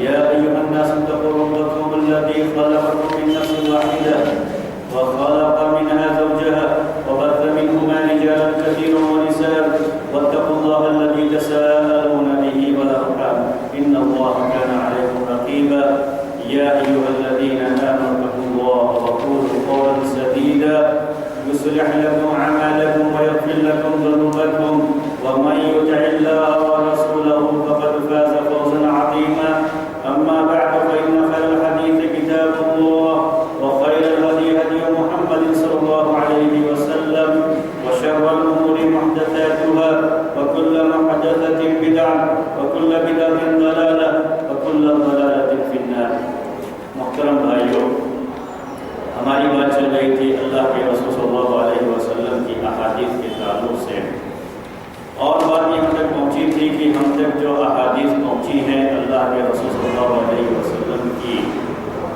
يا أيها الناس اتقوا ربكم الذي خلقكم من نفس واحدة وخلق منها زوجها وبث منهما رجالا كثيرا ونساء واتقوا الله الذي تساءلون به والأرحام إن الله كان عليكم رقيبا يا أيها الذين آمنوا اتقوا الله وقولوا قولا سديدا يصلح لكم أعمالكم ويغفر لكم ذنوبكم ومن يطع الله ورسوله فقد فاز فوزا عظيما أما بعد فإن خير الحديث كتاب الله وخير الهدي هدي محمد صلى الله عليه وسلم وشر الأمور محدثاتها وكل محدثة بدعة وكل بدعة ضلالة وكل ضلالة في النار. محترم بھائیو، ہماری بات چل رہی تھی اللہ کے رسول صلی اللہ علیہ وسلم کی احادیث کے تعلق سے، اور بات یہاں تک پہنچی تھی کہ ہم تک جو احادیث پہنچی ہیں اللہ کے رسول صلی اللہ علیہ وسلم کی،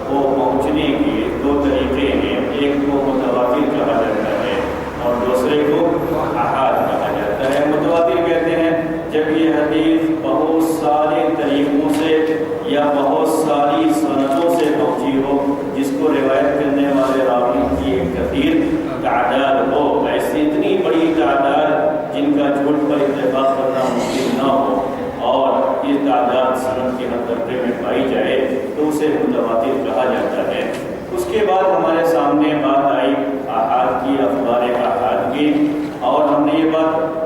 وہ پہنچنے کے دو طریقے ہیں. ایک کو متواتر کہا جاتا ہے اور دوسرے کو احاد کہا جاتا ہے. متواتر کہتے ہیں جب یہ حدیث بہت سارے طریقوں سے یا بہت ساری سندوں سے پہنچی ہو، جس کو روایت کرنے والے راوی کی ایک کثیر تعداد ہو، ایسی اتنی بڑی تعداد جن کا جھوٹ پر اتفاق کرنا ممکن نہ ہو، اور یہ تعداد سند کے ہر طبقے میں پائی جائے تو اسے متواتر کہا جاتا ہے. اس کے بعد ہمارے سامنے بات آئی احاد کی، اخبار احاد کی، اور ہم نے یہ بات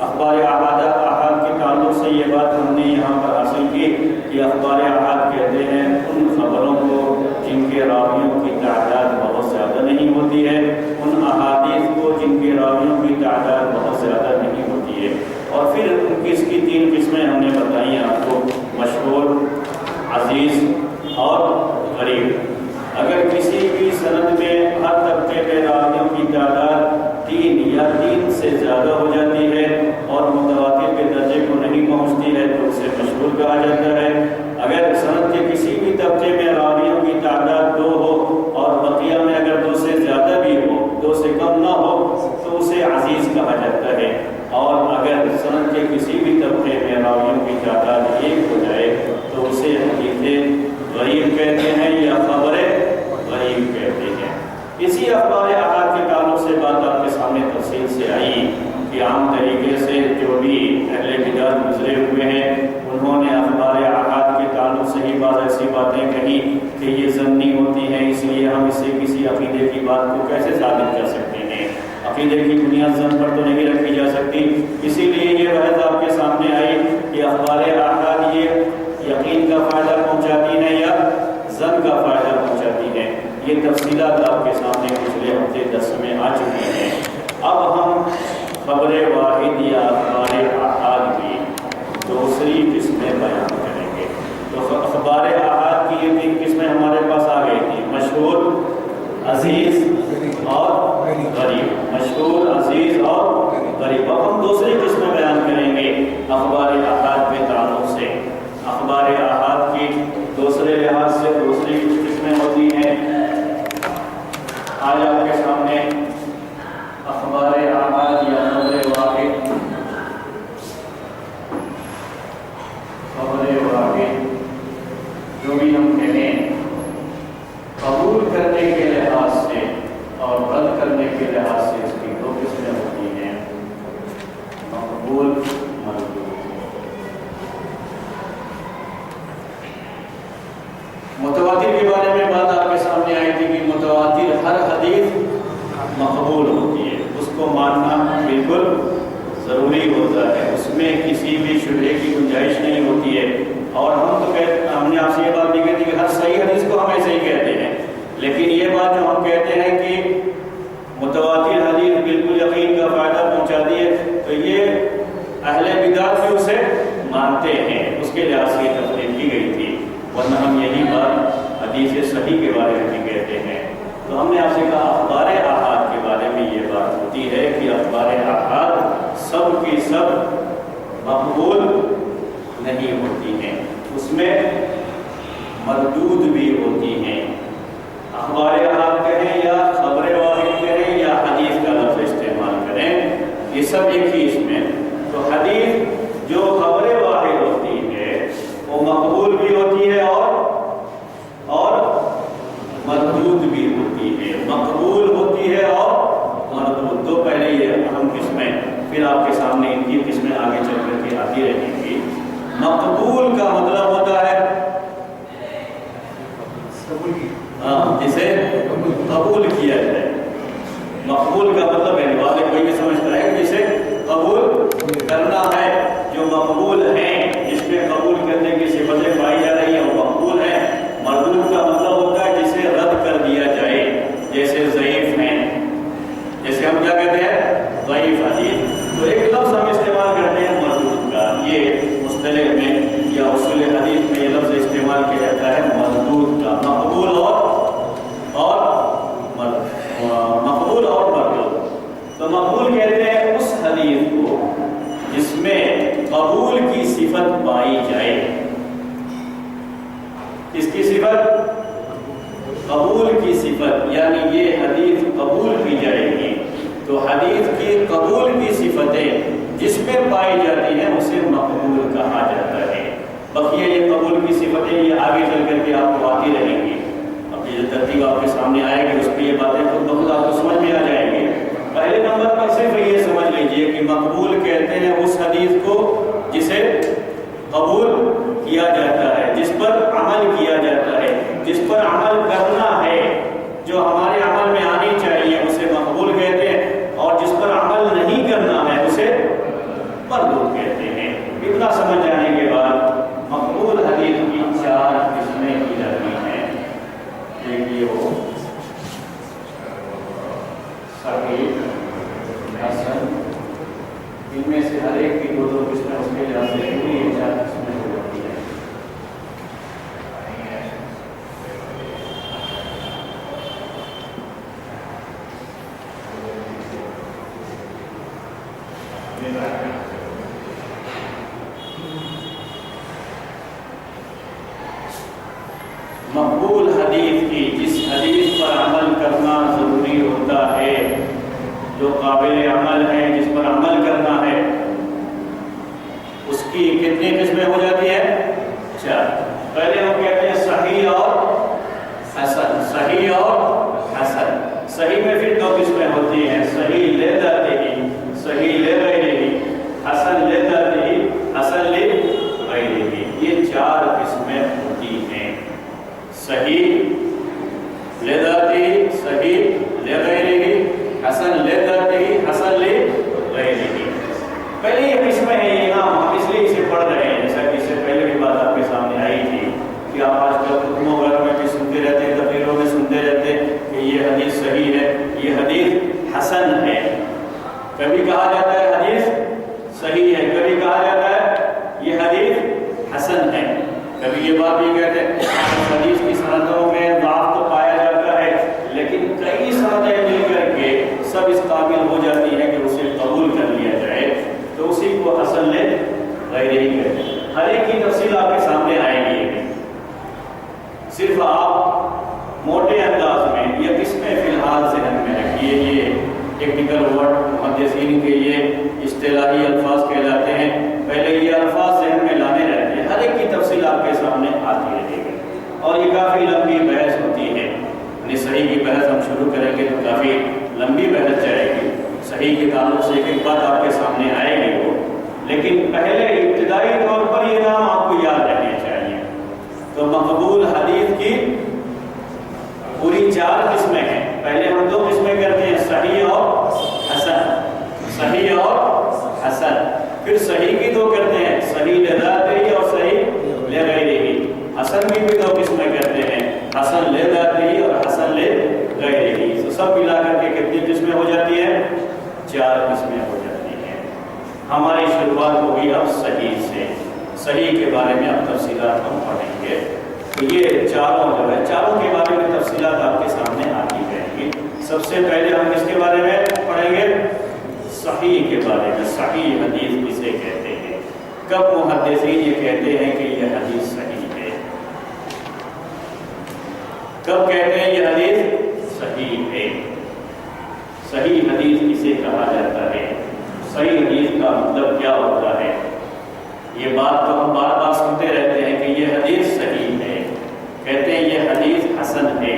اخبار احاد کے تعلق سے یہ بات ہم نے یہاں پر حاصل کی کہ اخبار احاد کہتے ہیں ان خبروں کو جن کے راویوں کی تعداد بہت زیادہ نہیں ہوتی ہے، ان احادیث کو جن کے راویوں کی تعداد بہت زیادہ نہیں ہوتی ہے. اور پھر اس کی تین قسمیں ہم نے بتائی آپ کو: مشہور، عزیز اور غریب. اگر کسی بھی سند میں ہر طبقے کے راویوں کی تعداد 3 یا 3 سے زیادہ ہو جاتی ہے اور متواتر کے درجے کو نہیں پہنچتی ہے تو اسے مشہور کہا جاتا ہے. اگر سند کے کسی بھی طبقے میں راویوں کی تعداد 2 ہو اور بقیہ میں اگر 2 سے زیادہ بھی ہو، 2 سے کم نہ ہو، تو اسے عزیز کہا جاتا ہے. اور اگر سند کے کسی بھی طبقے میں راویوں کی تعداد 1 ہو جائے تو اسے حدیث غریب کہتے ہیں یا خبر غریب کہتے ہیں. اسی اخبار احاد کے تعلق سے بات آپ کے سامنے تفصیل سے آئی کہ عام طریقے سے جو بھی اہل بدعت گزرے ہوئے ہیں انہوں نے اخبار احاد کے تعلق سے ہی بعض ایسی باتیں کہی کہ یہ ضمنی ہوتی ہیں، اس لیے ہم اسے کسی عقیدے کی بات کو کیسے ثابت کر سکتے ہیں، عقیدے کی بنیاد ضم پر تو نہیں رکھی جا سکتی. اسی لیے یہ بحث آپ کے سامنے آئی کہ اخبار احاد یہ یقین کا فائدہ پہنچاتی ہے یا ظن کا فائدہ پہنچاتی ہے. یہ تفصیلات آپ کے سامنے پچھلے ہفتے 10 میں آ چکی ہیں. اب ہم خبر واحد یا اخبار احاد کی دوسری قسمیں بیان کریں گے. تو اخبار احاد کی یہ 3 قسمیں ہمارے پاس آ گئی تھی: مشہور، عزیز اور غریب. مشہور، عزیز اور غریب. اب ہم دوسری قسمیں بیان کریں گے اخبار احاد کے تعلق سے. اخبار احاد کی دوسرے لحاظ سے دوسری کچھ قسمیں ہوتی ہیں. آج آپ کے سامنے اخبار احاد یا خبر واحد جو بھی ہم کہیں قبول کرنے کے لحاظ سے اور رد کرنے کے لحاظ سے اس کی 2 قسمیں ہوتی ہیں: مقبول، مردود. متواتر کے بارے میں بات آپ کے سامنے آئی تھی کہ متواتر ہر حدیث مقبول ہوتی ہے، اس کو ماننا بالکل ضروری ہوتا ہے، اس میں کسی بھی شبہے کی گنجائش نہیں ہوتی ہے. اور ہم نے آپ سے یہ بات نہیں کہتی کہ ہر صحیح حدیث کو ہم ایسے ہی کہتے ہیں، لیکن یہ بات جو ہم کہتے ہیں کہ متواتر حدیث بالکل یقین کا فائدہ پہنچاتی ہے، تو یہ اہل بدعت بھی اسے مانتے ہیں. اس کے لحاظ سے یہ تفصیل کی گئی تھی، ورنہ ہم یہی بات حدیث صحیح کے بارے میں بھی کہتے ہیں. تو ہم نے آپ سے کہا اخبار احاد کے بارے میں یہ بات ہوتی ہے کہ اخبار احاد سب کی سب مقبول نہیں ہوتی ہیں، اس میں مردود بھی ہوتی ہیں. اخبار احاد کہیں یا خبر واحد کہیں یا حدیث کا لفظ استعمال کریں، یہ سب ایک ہی اس میں. تو حدیث جو خبر واحد ہوتی ہے وہ مقبول بھی ہوتی ہے پھر آپ کے سامنے ان کی قسمیں آگے چل کر کے آتی رہیں گی۔ مقبول کا مطلب ہوتا ہے جسے قبول کیا جائے۔ مقبول کا مطلب ہے واضح کوئی بھی سمجھتا ہے جسے قبول کرنا ہے، جو مقبول ہیں، جس میں قبول کرنے کی صفتیں پائی جا رہی ہیں وہ مقبول ہے۔ مردود کا مطلب ہوتا ہے جسے رد کر دیا جائے، جیسے ضعیف ہیں، جیسے ہم کیا کہتے ہیں ضعیف حدیث، تو ایک لفظ ہم استعمال کرتے ہیں مردود کا، یہ مصطلح میں یا اصول حدیث میں یہ لفظ استعمال کیا جاتا ہے مردود کا۔ مقبول اور مردود، تو مقبول کہتے ہیں اس حدیث کو جس میں قبول کی صفت پائی جائے۔ اس کی صفت قبول کی صفت، یعنی یہ حدیث قبول کی جائے گی تو حدیث کی قبول کی صفتیں جس میں پائی جاتی ہیں اسے مقبول کہا جاتا ہے۔ بقیہ یہ قبول کی صفتیں یہ آگے چل کر کے آپ کو آتی رہیں گی، اب یہ ترتیب آپ کے سامنے آئے گی، اس پہ یہ باتیں خود بخود آپ کو سمجھ میں آ جائیں گی۔ پہلے نمبر پر صرف یہ سمجھ لیجئے کہ مقبول کہتے ہیں اس حدیث کو جسے قبول کیا جاتا ہے، جس پر عمل کیا جاتا ہے، جس پر عمل کرنا ہے، جو ہمارے عمل میں آنی چاہیے اسے مقبول کہتے ہیں، اور جس پر عمل نہیں کرنا ہے اسے مردود کہتے ہیں۔ اتنا سمجھ جانے کے بعد مقبول حدیث کی 4 قسمیں کی جاتی ہیں۔ ایک یہ ہو صحیح، حسن، ان میں سے ہر ایک کی 2 قسمیں اس کے لحاظ سے پوری 4 قسمیں ہو جاتی ہیں۔ مقبول حدیث کی جس حدیث پر عمل کرنا ضروری ہوتا ہے، جو قابل عمل ہے، جس پر عمل کرنا ہے، اس کی کتنی قسمیں ہو جاتی ہیں؟ 4۔ پہلے ہم کہتے ہیں صحیح اور حسن۔ صحیح اور حسن، صحیح میں پھر 2 قسمیں ہوتی ہیں، صحیح لذاتہ، صحیح لغیرہ، حسن لذاتہ، حسن لغیرہ، یہ 4 قسمیں ہوتی ہیں۔ صحیح لذاتہ، صحیح لغیرہ، حسن لذاتہ، حسن لغیرہ۔ پہلے یہ قسمیں ہیں، یہ نام ہم اس لیے اسے پڑھ رہے ہیں، جیسا کہ اس سے پہلے بھی بات آپ کے سامنے آئی تھی کہ آپ آج کل خطبوں وغیرہ میں بھی سنتے رہتے ہیں، تقریروں میں سنتے رہتے ہیں کہ یہ حدیث صحیح ہے، یہ حدیث حسن ہے۔ کبھی کہا جاتا ہے حدیث صحیح ہے، کبھی کہا جاتا ہے یہ حدیث حسن ہے، کبھی یہ بات بھی کہتے ہیں حدیث کی سندوں میں ضعف تو پایا جاتا ہے لیکن کئی سندیں مل کر کے سب اس قابل ہو جاتی ہیں کہ اسے قبول کر لیا جائے، تو اسی کو حسن لغیرہ کہتے ہیں۔ ہر ایک کی تفصیل آپ کے سامنے آئے گی، صرف آپ موٹے انداز میں یہ قسمیں فی الحال ذہن میں رکھیے۔ یہ ٹیکنیکل ورڈ محدثین کے یہ اصطلاحی الفاظ کہلاتے ہیں، پہلے یہ الفاظ ذہن میں لانے رہتے ہیں، ہر ایک کی تفصیل آپ کے سامنے آتی رہے گی، اور یہ کافی لمبی بحث ہوتی ہے۔ یعنی صحیح کی بحث ہم شروع کریں گے تو کافی لمبی بحث جائے گی، صحیح کے تعلق سے ایک بات آپ کے سامنے آئے گی وہ، لیکن پہلے ابتدائی طور پر یہ نام آپ کو یاد رہنے چاہیے۔ تو مقبول حدیث کی پوری 4 قسمیں ہیں۔ پہلے ہم 2 قسمیں کرتے ہیں، صحیح اور حسن، صحیح اور حسن، پھر صحیح کی 2 کرتے ہیں، صحیح لذاتہ اور صحیح لغیرہ۔ حسن کی بھی 2 قسمیں کرتے ہیں، حسن لذاتہ اور حسن لغیرہ۔ تو سب ملا کر کے کتنی قسمیں ہو جاتی ہیں؟ 4 قسمیں ہو جاتی ہیں۔ ہماری شروعات ہوگی اب صحیح سے۔ صحیح کے بارے میں اب تفصیلات ہم پڑھیں گے، تو یہ چاروں جو ہے، چاروں کے بارے میں تفصیلات آپ کے سامنے آتی رہیں گی۔ سب سے پہلے ہم کس کے بارے میں پڑھیں گے؟ صحیح کے بارے میں۔ صحیح حدیث کسے کہتے ہیں؟ کب محدثین یہ کہتے ہیں کہ یہ حدیث صحیح ہے؟ کب کہتے ہیں یہ حدیث صحیح ہے؟ صحیح حدیث کسے کہا جاتا ہے؟ صحیح حدیث کا مطلب کیا ہوتا ہے؟ یہ بات تو ہم بار بار سنتے رہتے ہیں کہ یہ حدیث صحیح ہے، کہتے ہیں یہ حدیث حسن ہے،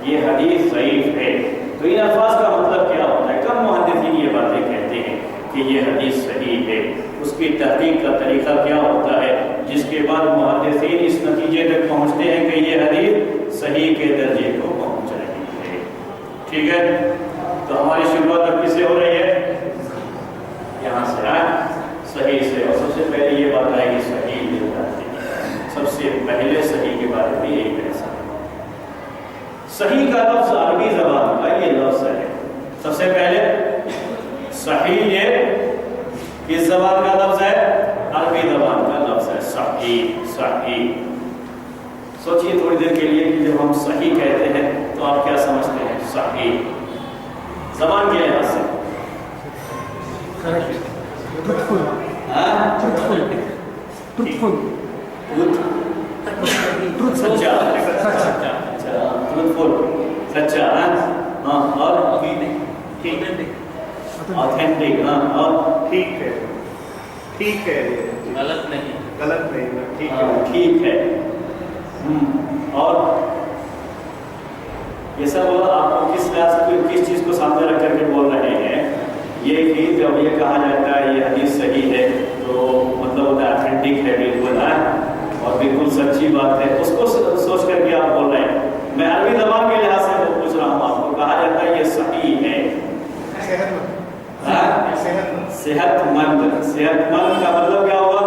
یہ حدیث ضعیف ہے، تو ان الفاظ کا مطلب کیا ہوتا ہے؟ کب محدثین یہ باتیں کہتے ہیں کہ کہ یہ حدیث صحیح ہے، اس کی تحقیق کا طریقہ کیا ہوتا ہے، جس کے بعد محدثین اس نتیجے تک پہنچتے ہیں کہ یہ حدیث صحیح کے درجے کو پہنچ رہی ہے۔ ٹھیک ہے، تو ہماری شروعات اب کس سے ہو رہی ہے؟ یہاں سے صحیح سے، اور سب سے پہلے یہ بات آئے گی صحیح مل جاتی ہے۔ سب سے پہلے صحیح کے بارے میں یہی پیسہ، صحیح کا لفظ عربی زبان کا یہ لفظ ہے۔ سب سے پہلے صحیح یہ کس زبان کا لفظ ہے؟ عربی زبان کا لفظ ہے، صحیح صحیح۔ سوچئے تھوڑی دیر کے لیے کہ جب ہم صحیح کہتے ہیں تو آپ کیا سمجھتے ہیں؟ صحیح زبان کے لحاظ سے سچا، اور آتھینٹک، اور ٹھیک ہے، ٹھیک ہے، غلط نہیں، غلط نہیں، ٹھیک ہے، ٹھیک ہے۔ اور یہ سب آپ کس کس چیز کو سامنے رکھ کر کے بول رہے ہیں؟ یہ کہ جب یہ کہا جاتا ہے یہ حدیث صحیح ہے تو مطلب ہوتا ہے آتھینٹک ہے، بالکل ہے اور بالکل سچی بات ہے، اس کو سوچ کر کے آپ بول رہے ہیں۔ میں عربی زبان کے لحاظ سے پوچھ رہا ہوں آپ کو، کہا جاتا ہے یہ صحیح ہے، صحت مند۔ صحت مند کا مطلب کیا ہوگا؟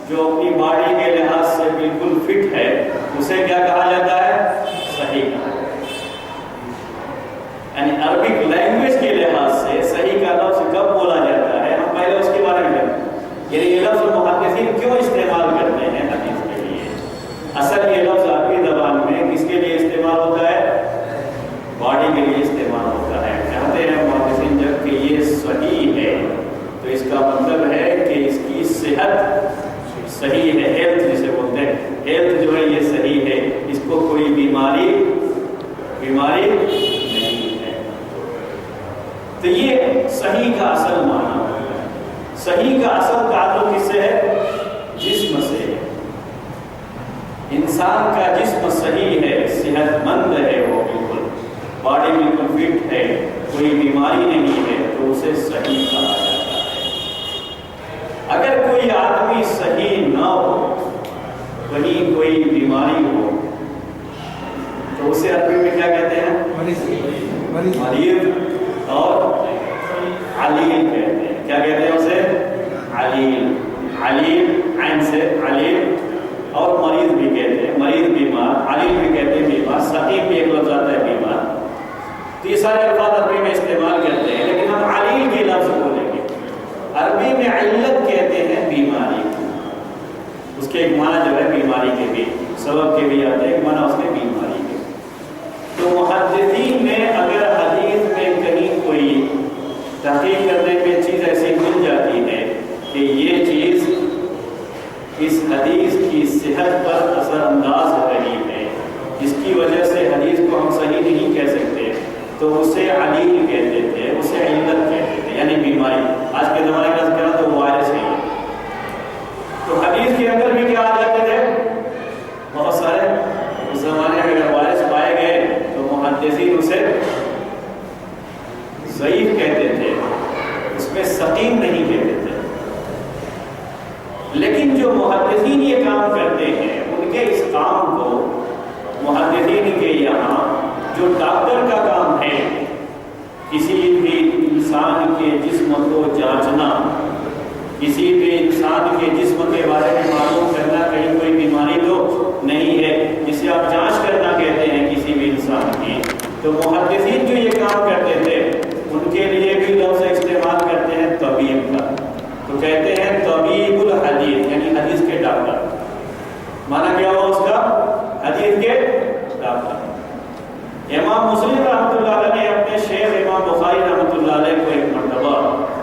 جو اپنی باڈی کے لحاظ سے بالکل فٹ ہے، اسے کیا کہا جاتا ہے؟ صحیح کہا جاتا ہے۔ یعنی عربک لینگویج کے لحاظ سے صحیح کا لفظ کب بولا جاتا ہے، ہم پہلے اس کے بارے میں یعنی یہ لفظ محدثین کیوں استعمال کرتے ہیں حدیث کے لیے؟ اصل یہ لفظ عربی زبان میں کس کے لیے استعمال ہوتا ہے؟ باڈی کے لیے استعمال ہوتا ہے۔ کہتے ہیں محدثین جب کہ یہ صحیح ہے تو اس کا مطلب ہے کہ اس کی صحت صحیح ہے، ہیلتھ جسے بولتے ہیں، ہیلتھ جو ہے یہ صحیح ہے، اس کو کوئی بیماری نہیں ہے۔ تو یہ صحیح کا اصل معنی ہے۔ صحیح کا اصل تعلق کس سے ہے؟ جسم سے ہے۔ انسان کا جسم صحیح ہے، صحت مند ہے، وہ بالکل باڈی بالکل فٹ ہے، کوئی بیماری نہیں ہے، تو اسے صحیح کہا جاتا ہے۔ اگر کوئی آدمی صحیح نہ ہو، کہیں کوئی بیماری ہو، تو اسے عربی میں کیا کہتے ہیں؟ مریض اور علیل کہتے ہیں۔ کیا کہتے ہیں اسے؟ علیل، علیل عین سے علیل، اور مریض بھی کہتے ہیں، مریض بیمار، علیل بھی کہتے ہیں بیمار، سقیم بھی ایک لفظ آتا ہے بیمار۔ تو یہ سارے الفاظ عربی میں استعمال کرتے ہیں، لیکن ہم علیل کے لفظ بولیں گے۔ عربی میں علت کہتے ہیں بیماری، اس کے ایک معنی جو ہے بیماری کے بھی، سبب کے بھی آتے ہیں، ایک معنی اس کے بیماری کے۔ تو محدثین میں اگر حدیث میں کہیں کوئی تحقیق کرنے میں چیز ایسی مل جاتی ہے کہ یہ چیز اس حدیث کی صحت پر اثر انداز ہو رہی ہے، جس کی وجہ سے حدیث کو ہم صحیح نہیں کہہ سکتے، تو اسے علیل کہتے تھے، اسے علت کہتے تھے، یعنی بیماری۔ آج کے زمانے کا ذکر تو وائرس ہے۔ تو حدیث کے اندر بھی کیا آ جاتے تھے؟ بہت سارے، اس زمانے میں اگر وائرس پائے گئے تو محدثین اسے ضعیف کہتے تھے، اس میں سقیم نہیں کہتے تھے۔ لیکن جو محدثین یہ کام کرتے ہیں، ان کے اس کام کو محدثین کے یہاں جو ڈاکٹر کا کام ہے، کسی بھی انسان کے جسم کو جانچنا، کسی بھی انسان کے جسم کے بارے میں معلوم کرنا کہیں کوئی بیماری تو نہیں ہے، جسے آپ جانچ کرنا کہتے ہیں کسی بھی انسان کی، تو محدثین جو یہ کام کرتے تھے ان کے لیے بھی لفظ استعمال کرتے ہیں طبیب کا۔ تو کہتے ہیں طبیب الحدیث، یعنی حدیث کے ڈاکٹر۔ مانا کیا ہوا اس کا؟ حدیث کے ڈاکٹر۔ امام مسلم رحمۃ اللہ علیہ نے اپنے شیخ امام بخاری رحمۃ اللہ علیہ کو ایک مرتبہ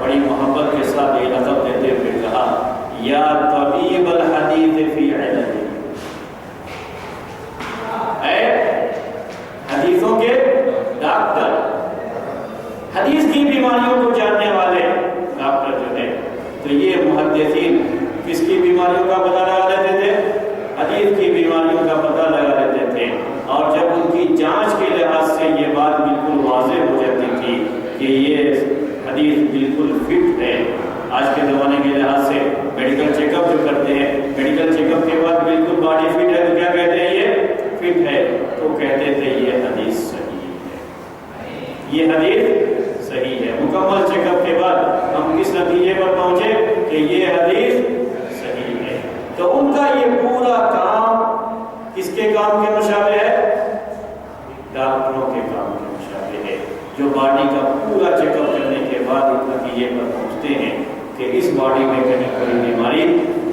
بڑی محبت کے ساتھ یہ لقب دیتے ہوئے کہا، یا طبیب الحدیث فی علل، اے حدیثوں کے ڈاکٹر، حدیث کی بیماریوں کو جاننے والے ڈاکٹر جو ہے۔ تو یہ محدثین کس کی بیماریوں کا پتہ لگا لیتے تھے؟ حدیث کی بیماریوں کا پتہ لگا لیتے تھے، اور جب ان کی جانچ کے لحاظ سے یہ بات بالکل واضح ہو جاتی تھی کہ یہ حدیث بالکل فٹ ہے، آج کے زمانے کے لحاظ سے میڈیکل چیک اپ جو کرتے ہیں، میڈیکل چیک اپ کے بعد بالکل باڈی فٹ ہے تو کیا کہتے ہیں؟ یہ فٹ ہے، تو کہتے تھے یہ حدیث صحیح ہے، یہ حدیث صحیح ہے۔ مکمل چیک اپ کے بعد ہم کس نتیجے پر پہنچے کہ یہ حدیث صحیح ہے۔ تو ان کا یہ پورا کام کس کے کام کے مشابہ ہے؟ ڈاکٹروں کے کام کے مشابہ ہے، جو باڈی کا پورا چیک اپ کرنے کے بعد اس نتیجے پر پہنچتے ہیں کہ اس باڈی میں کہیں کوئی بیماری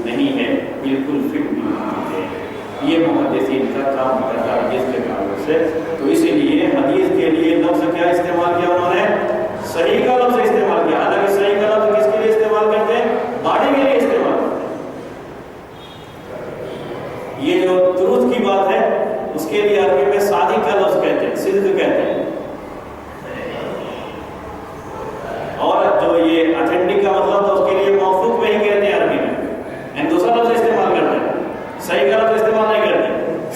نہیں ہے، بالکل فٹ نہیں ہے۔ یہ محدثین کا کام ہوتا ہے حدیث کے تعلق سے۔ تو اسی لیے حدیث کے لیے لفظ کیا استعمال کیا انہوں نے؟ صحیح کا لفظ استعمال کیا۔ حالانکہ صحیح کا لفظ کس کے لیے استعمال کرتے ہیں؟ باڈی کے لیے استعمال کرتے ہیں۔ یہ جو درود کی بات ہے اس کے لیے عربی میں صادق کا لفظ کہتے ہیں، صدق کہتے ہیں، اور جو یہ اتھینٹک کا مطلب تھا اس کے لیے موثوق میں ہی کہتے ہیں عربی میں، دوسرا لفظ استعمال کرتے ہیں، صحیح کا لفظ استعمال نہیں کرتے۔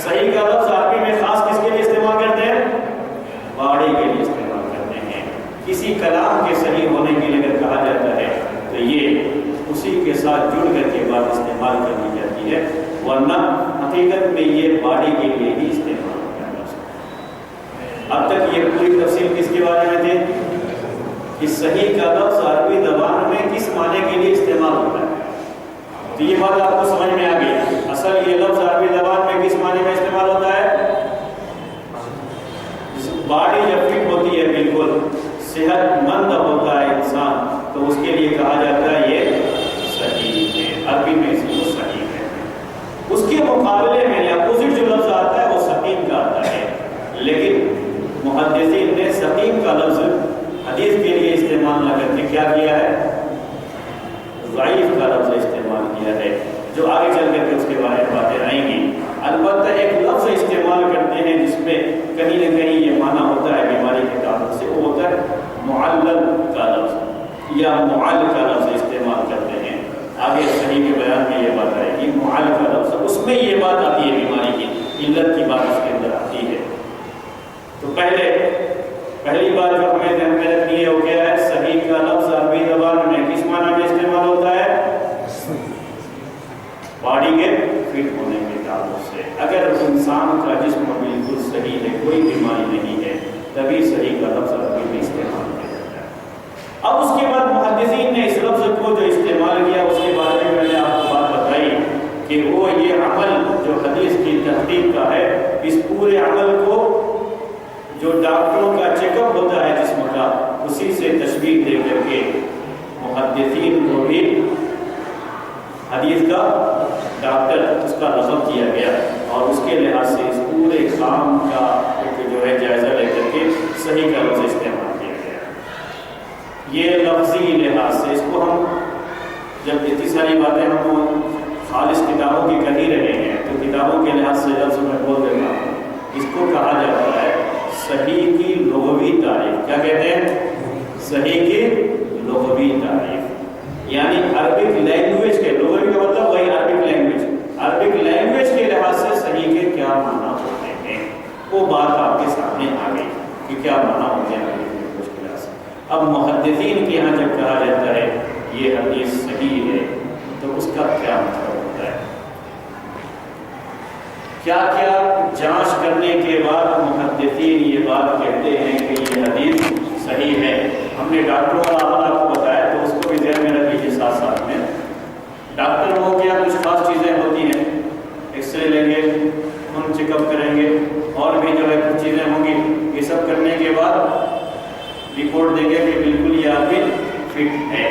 صحیح کا لفظ عربی میں خاص کس کے لیے استعمال کرتے ہیں؟ باڈی کے لیے استعمال کرتے ہیں۔ کسی کلام کے صحیح ہونے کے لیے اگر کہا جاتا ہے تو یہ اسی کے ساتھ جڑ کر کے بعد استعمال کر لی جاتی ہے، ورنہ حقیقت میں یہ باڈی کے لیے ہی استعمال ہوتا ہے۔ اب تک یہ پوری تفصیل کس کے بارے میں تھی کہ صحیح کا لفظ عربی زبان میں کس معنی کے لیے استعمال ہوتا ہے۔ تو یہ بات آپ کو سمجھ میں آ گئی۔ اصل یہ لفظ عربی زبان میں کس معنی میں استعمال ہوتا ہے؟ باڈی جب فٹ ہوتی ہے، بالکل صحت مند ہوتا ہے انسان، تو اس کے لیے کہا جاتا ہے یہ صحیح ہے، عربی میں اس کو صحیح ہے۔ اس کے مقابلے میں اپوزٹ جو لفظ آتا ہے وہ سقیم کا آتا ہے، لیکن محدثین نے سقیم کا لفظ حدیث کے لیے استعمال نہ کر کے کیا کیا ہے؟ ضعیف کا لفظ استعمال کیا ہے، جو آگے چل کر کے اس کے بارے میں باتیں آئیں گی۔ البتہ ایک لفظ استعمال کرتے ہیں جس میں کہیں نہ کہیں یہ معنی ہوتا ہے بیماری کے تعلق سے، وہ ہوتا ہے معلل کا لفظ یا معل کا لفظ استعمال کرتے ہیں۔ آگے صحیح کے بیان میں یہ بات آئے گی، معل کا لفظ اس میں یہ بات آتی ہے، بیماری کی علت کی بات اس کے اندر آتی ہے۔ تو پہلی بات جو ہمیں ذہن میں رکھنی ہے وہ کیا ہے؟ صحیح کا لفظ عربی زبان میں کس معنی میں استعمال ہوتا ہے؟ باڈی کے فٹ ہونے کے تعلق سے۔ اگر انسان کا جسم بالکل صحیح ہے، کوئی بیماری نہیں ہے، تبھی صحیح کا لفظ عربی میں استعمال کیا جاتا ہے۔ اب اس کے بعد محدثین نے اس لفظ کو جو استعمال کیا اس کے بارے میں میں نے آپ کو بات بتائی کہ وہ یہ عمل جو حدیث کی تحقیق کا ہے، اس پورے عمل کو جو ڈاکٹروں کا چیک اپ ہوتا ہے جسم کا، اسی سے تشبیہ دے کر کے محدثین کو بھی حدیث کا ڈاکٹر اس کا لقب دیا گیا، اور اس کے لحاظ سے اس پورے کام کا جو ہے جائزہ لے کر کے صحیح کا لفظ استعمال کیا گیا۔ یہ لفظی لحاظ سے اس کو ہم جب اتنی ساری باتیں ہم خالص کتابوں کی کر ہی رہے ہیں تو کتابوں کے لحاظ سے لفظ میں بول دیتا ہوں، اس کو کہا جاتا ہے صحیح کی لغوی تعریف۔ کیا کہتے ہیں؟ صحیح کی لغوی تعریف، یعنی عربک لینگویج کے، لغوی کا مطلب وہی عربک لینگویج، عربک لینگویج کے لحاظ سے صحیح کے کیا معنی ہوتے ہیں، وہ بات آپ کے سامنے آ گئی کہ کیا معنی ہوتے ہیں عربک لینگویج کے لحاظ سے۔ اب محدثین کے یہاں جب کہا جاتا ہے یہ حدیث صحیح ہے تو اس کا کیا مطلب ہوتا ہے؟ کیا کیا جانچ کرنے کے بعد محدثین یہ بات کہتے ہیں کہ یہ حدیث صحیح ہے؟ ہم نے ڈاکٹروں کا عمل آپ کو بتایا تو اس کو بھی ذہن میں رکھ لیجیے ساتھ ساتھ میں۔ ڈاکٹر لوگوں کے یہاں کچھ خاص چیزیں ہوتی ہیں، ایکس رے لیں گے، خون چیک اپ کریں گے، اور بھی جو ہے کچھ چیزیں ہوں گی، یہ سب کرنے کے بعد رپورٹ دیں گے کہ بالکل یہ آدمی فٹ ہے۔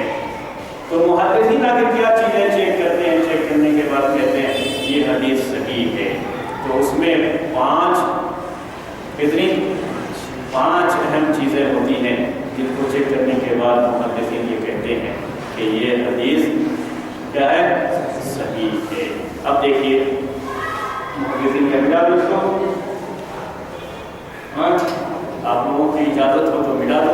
تو محدثین آگے کیا چیزیں چیک کرتے ہیں؟ چیک کرنے کے بعد کہتے ہیں یہ حدیث صحیح ہے۔ تو اس میں پانچ اہم چیزیں ہوتی ہیں جن کو چیک کرنے کے بعد محدثین یہ کہتے ہیں کہ یہ حدیث کیا ہے؟ صحیح ہے۔ اب دیکھیے محدثین کا ملا دو اس کو، آپ لوگوں کی اجازت ہو تو ملا دو۔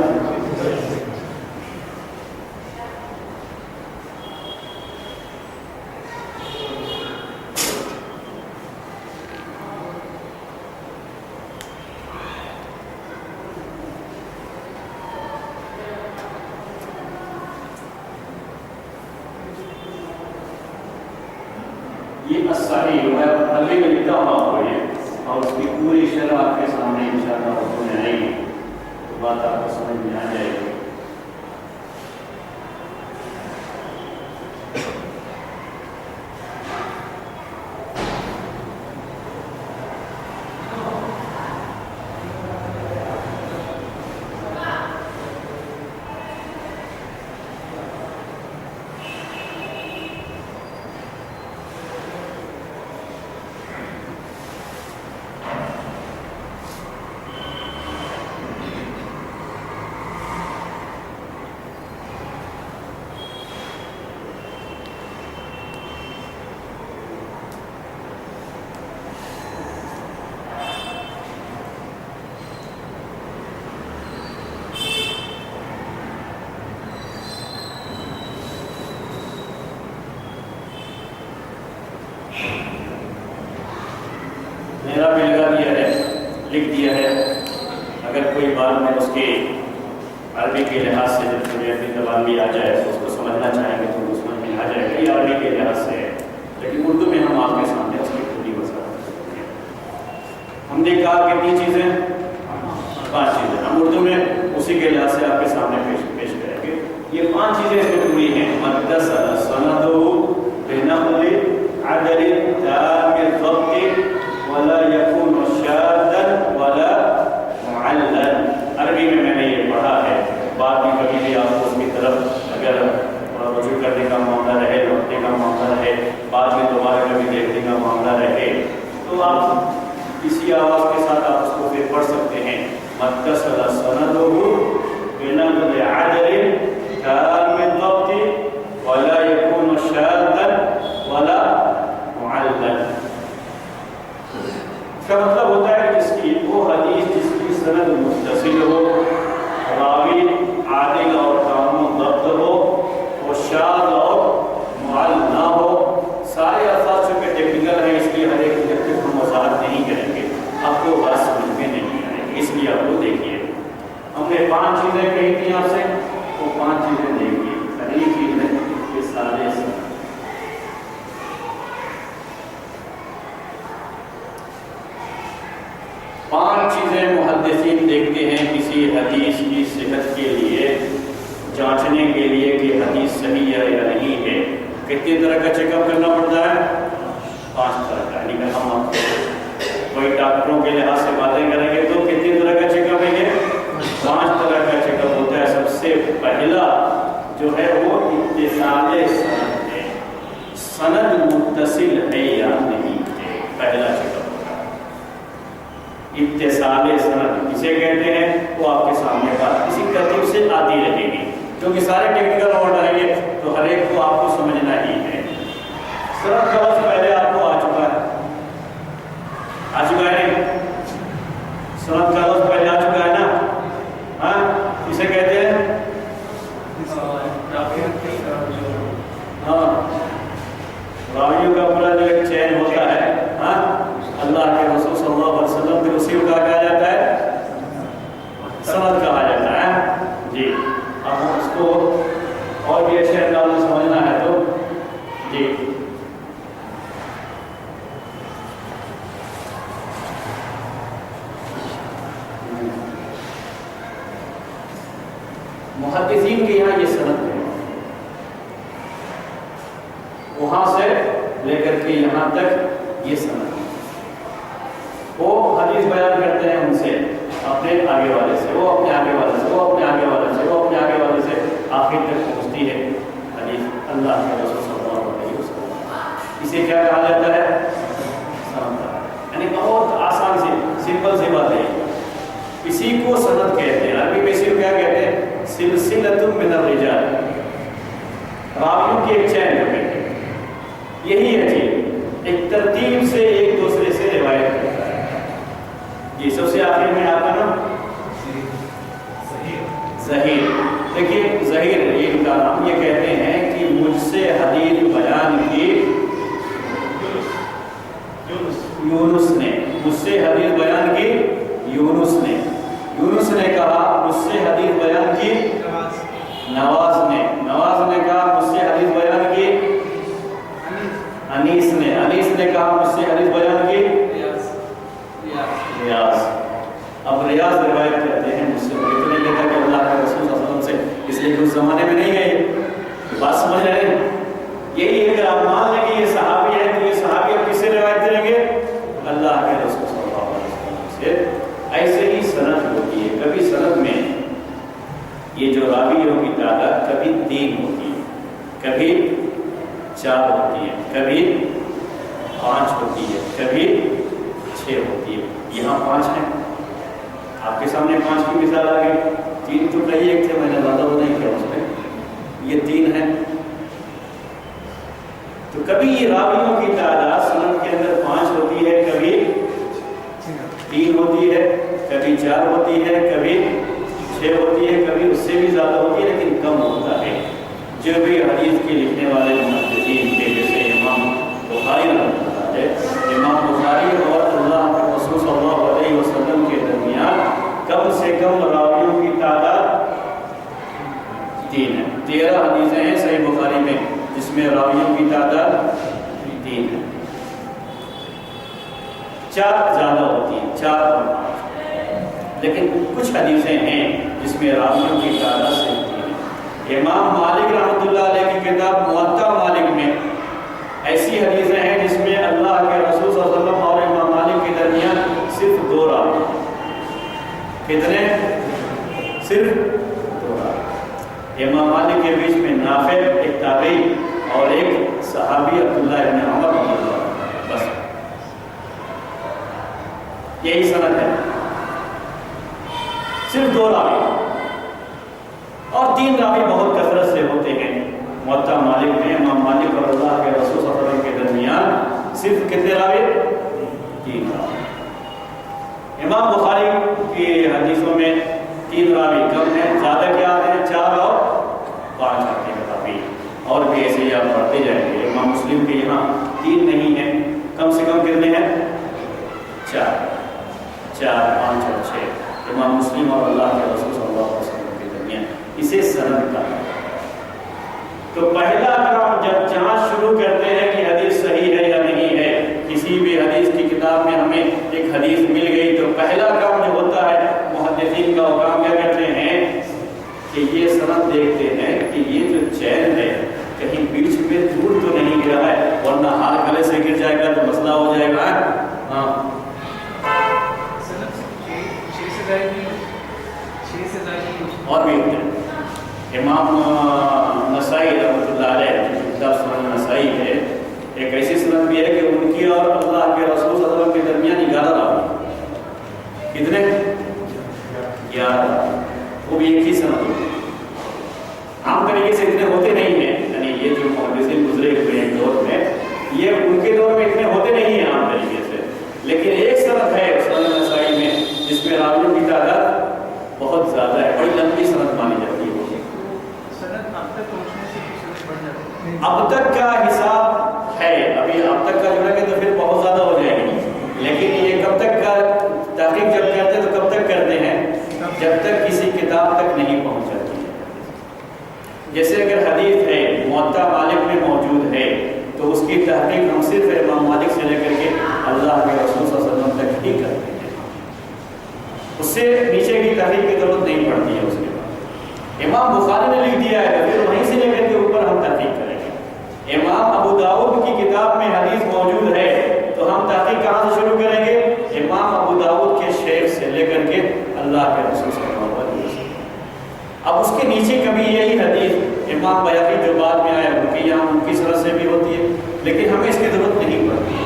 صحیح میں عربی میں لکھتا ہوں آپ کو یہ، اور اس کی پوری شرح آپ کے سامنے انشاءاللہ اردو میں آئے گی تو بات آپ کو سمجھ میں آ جائے گی۔ میرا بھی لگا دیا ہے، لکھ دیا ہے، اگر کوئی بات میں اس کے عربی کے لحاظ سے جب کوئی اپنی زبان بھی آ جائے تو اس کو سمجھنا چاہیں گے تو سمجھ میں آ جائے گا، یہ عربی کے لحاظ سے ہے، لیکن اردو میں ہم آپ کے سامنے اس کی پوری وضاحت کرتے ہیں۔ ہم نے کہا کتنی چیزیں؟ 5 چیزیں، ہم اردو میں اسی کے لحاظ سے آپ کے سامنے پیش کریں گے۔ یہ 5 چیزیں اس میں پوری ہیں، متصل سندہ بنقل عدل تام الضبط ولا يكون شاذا ولا معللا۔ عربی میں نے یہ پڑھا ہے، بعد میں کبھی بھی آپ کو اس کی طرف اگر رجوع کرنے کا معاملہ رہے، لوٹنے کا معاملہ رہے، بعد میں دوبارہ کبھی دیکھنے کا معاملہ رہے تو آپ اسی آواز کے ساتھ آپ اس کو پھر پڑھ سکتے ہیں، متصل سندہ بنقل عدل تام الضبط ولا يكون شاذا ولا معللا۔ اس کا مطلب ہوتا ہے جس کی وہ حدیث جس کی سند متصل ہو، راوی عادل اور تام ضبط ہو، وہ شاذ اور معل نہ ہو۔ سارے الفاظ چونکہ ٹیکنیکل ہیں اس لیے ہر ایک جگہ ہم وضاحت نہیں کریں گے، آپ کو بات سمجھ میں نہیں آئے گی، اس لیے آپ کو دیکھیے ہم نے 5 چیزیں کہی تھیں آپ سے، وہ 5 چیزیں دیکھیے۔ پہلی چیز ہے یہ سارے 5 چیزیں محدثین دیکھتے ہیں کسی حدیث کی صحت کے لیے، جانچنے کے لیے کہ حدیث صحیح ہے یا نہیں ہے۔ کتنے طرح کا چیک اپ کرنا پڑتا ہے؟ 5 طرح کا، یعنی کہ ہم آپ کو کوئی ڈاکٹروں کے لحاظ سے باتیں کریں گے تو کتنے طرح کا چیک اپ ہے یہ؟ 5 طرح کا چیک اپ ہوتا ہے۔ سب سے پہلا جو ہے وہ اتصال سند ہے، سند متصل ہے یا نہیں ہے، پہلا چیک اپ ہوتا ہے۔ اتصال سند کسے کہتے ہیں وہ آپ کے سامنے بات اسی ترتیب سے آتی رہے گی، کیونکہ سارے ٹیکنیکل ورڈ آئیں گے تو ہر ایک کو آپ کو سمجھنا ہی ہے۔ سند کا لفظ پہلے آپ کو آ چکا ہے، آ چکا ہے نہیں؟ سند کا لفظ پہلے آ چکا ہے نا؟ ہاں کسے کہتے ہیں؟ ہاں راویوں کا پورا جو ایک چین ہوتا ہے، ہاں اللہ کے رسول صلی اللہ علیہ وسلم کے اسی کو کہا جاتا ہے، سند کہا جاتا ہے۔ جی اب اس کو اور بھی اچھے انداز میں سمجھنا ہے تو جی محدثین کے یہاں یہ سند ہے، وہاں سے لے کر کے یہاں تک یہ سند ہے۔ وہ حدیث بیان کرتے ہیں ان سے، اپنے آگے والے سے، وہ اپنے آگے والے سے، وہ اپنے آگے والے سے، وہ اپنے آگے والے سے، آخر تک پہنچتی ہے حدیث اللہ کے رسول صلی اللہ علیہ وسلم۔ اسے کیا کہا جاتا ہے؟ سند۔ یعنی بہت آسان سی سمپل سی بات ہے، اسی کو سند کہتے ہیں۔ عربی میں اسی کو کیا کہتے ہیں؟ سلسلۃ من الرجال، راویوں کی ایک چین جو کہتے ہیں، یہی ہے چیز، ایک ترتیب سے ایک دوسرے سے روایت کرتا ہے۔ یہ سب سے آخر میں آتا نا ظہیر۔ دیکھیے ظہیر ان کا نام، یہ کہتے ہیں کہ مجھ سے حدیث بیان کی یونس نے، مجھ سے حدیث بیان کی یونس نے، یونس نے کہا مجھ سے حدیث بیان کی نواز نے، نواز نے کہا مجھ سے حدیث بیان کی انیس نے، انیس نے کہا مجھ سے حدیث بیان کی ریاض. اب ریاض روایت کرتے ہیں مجھ سے، اتنے کہتا کہ اللہ کے رسول صلی اللہ علیہ وسلم سے، اس لیے کہ اس زمانے میں نہیں گئے. بات سمجھ رہے ہیں؟ یہی اگر آپ مان لیں کہ یہ صحابی ہے تو یہ صحابی اب کس سے روایت کریں گے؟ اللہ کے رسول صلی اللہ علیہ وسلم سے. ایسے ہی سند ہوتی ہے. کبھی سند میں یہ جو راویوں کی تعداد کبھی 3 ہوتی ہے، کبھی 4 ہوتی ہے، کبھی 5 ہوتی ہے، کبھی 6 ہوتی ہے. یہاں 5 ہیں، آپ کے سامنے 5 کی مثال آ گئی. 3 تو کئی ایک تھے، میں نے زیادہ وہ نہیں کیا اس میں، یہ 3 ہیں. تو کبھی یہ راویوں کی تعداد سند کے اندر 5 ہوتی ہے، کبھی 3 ہوتی ہے، کبھی 4 ہوتی ہے، کبھی 6 ہوتی ہے، کبھی اس سے بھی زیادہ ہوتی ہے، لیکن کم ہوتا ہے. جو بھی حدیث کے لکھنے والے محدثین تھے، جیسے امام بخاری رحمۃ اللہ علیہ، امام بخاری اور اللہ کے رسول صلی اللہ علیہ وسلم کے درمیان کم سے کم راویوں کی تعداد 3 ہے. 13 حدیثیں ہیں صحیح بخاری میں جس میں راویوں کی تعداد 3 ہے. 4 زیادہ ہوتی ہیں، 4 اور 5. لیکن کچھ حدیثیں ہیں جس میں راویوں کی تعداد سے 3 ہے. امام مالک رحمۃ اللہ علیہ کی کتاب موطا مالک میں ایسی حدیثیں ہیں جس میں اللہ کے رسول صلی اللہ علیہ وسلم اور امام مالک کے درمیان صرف 2 راوی. کتنے؟ صرف 2 راوی. امام مالک کے بیچ میں نافع ایک تابعی اور ایک صحابی عبداللہ ابن عمر رضی اللہ عنہ، بس یہی سند ہے. صرف 2 راوی اور 3 راوی بہت کثرت سے ہوتے ہیں. موطا مالک میں امام مالک اور اللہ کے رسول صلی اللہ علیہ وسلم کے درمیان صرف کتنے راوی؟ 3 راوی. امام بخاری کی حدیثوں میں 3 راوی کم ہیں، زیادہ کیا آتے ہیں؟ 4 اور 5 آتے ہیں راوی. اور بھی ایسے ہی آپ پڑھتے جائیں گے. امام مسلم کے یہاں 3 نہیں ہیں، کم سے کم کتنے ہیں؟ 4، 5 اور 6. امام مسلم اور اللہ کے رسول صلی اللہ علیہ وسلم کے درمیان اسے سند کہا. تو پہلا کام جب جانچ شروع کرتے ہیں کہ حدیث صحیح ہے یا نہیں ہے، کسی بھی حدیث کی کتاب میں ہمیں ایک حدیث مل گئی، تو پہلا کام جو ہوتا ہے محدثین کا، وہ کام کیا کرتے ہیں کہ یہ سند دیکھتے ہیں کہ یہ جو چین ہے کہیں بیچ میں ٹوٹ تو نہیں گیا ہے، ورنہ ہاتھ گلے سے گر جائے گا تو مسئلہ ہو جائے گا. ہاں اور بھی ہوتے ہیں. امام نسائی رحمۃ اللہ علیہ کتاب سنن نسائی ہے، ایک ایسی سند بھی ہے کہ ان کی اور اللہ کے رسول صلی اللہ علیہ وسلم کے درمیان 11 راوی. کتنے؟ 11. وہ بھی ایک ہی سند ہوتی ہے. عام طریقے سے اتنے ہوتے نہیں ہیں، یعنی یہ جو محدثین گزرے ہوئے ہیں دور میں، یہ ان کے دور میں اتنے ہوتے نہیں ہیں عام طریقے سے. لیکن ایک سند ہے سنن نسائی میں جس میں راویوں کی تعداد بہت زیادہ ہے، بڑی لمبی سند مانی جاتی ہے. اب تک کا حساب ہے، ابھی اب تک کا جو ہے کہ تو پھر بہت زیادہ ہو جائے گی. لیکن یہ کب تک کا تحقیق جب کرتے ہیں تو کب تک کرتے ہیں؟ جب تک کسی کتاب تک نہیں پہنچ جاتی. جیسے اگر حدیث ہے موطا مالک میں موجود ہے تو اس کی تحقیق ہم صرف امام مالک سے لے کر کے اللہ کے رسول صلی اللہ علیہ وسلم تک ہی کرتے ہیں. اس سے نیچے کی تحقیق کی ضرورت نہیں پڑتی ہے. اس کے بعد امام بخاری نے لکھ دیا ہے تو پھر وہیں سے لے کر کے اوپر ہم تحقیق کریں گے. امام ابو داؤد کی کتاب میں حدیث موجود ہے تو ہم تحقیق کہاں سے شروع کریں گے؟ امام ابو داؤد کے شیخ سے لے کر کے اللہ کے رسول صلی اللہ علیہ وسلم. اب اس کے نیچے کبھی یہی حدیث امام بیہقی جو بعد میں آیا ان کے یہاں ان کی سند سے بھی ہوتی ہے، لیکن ہمیں اس کی ضرورت نہیں پڑتی ہے.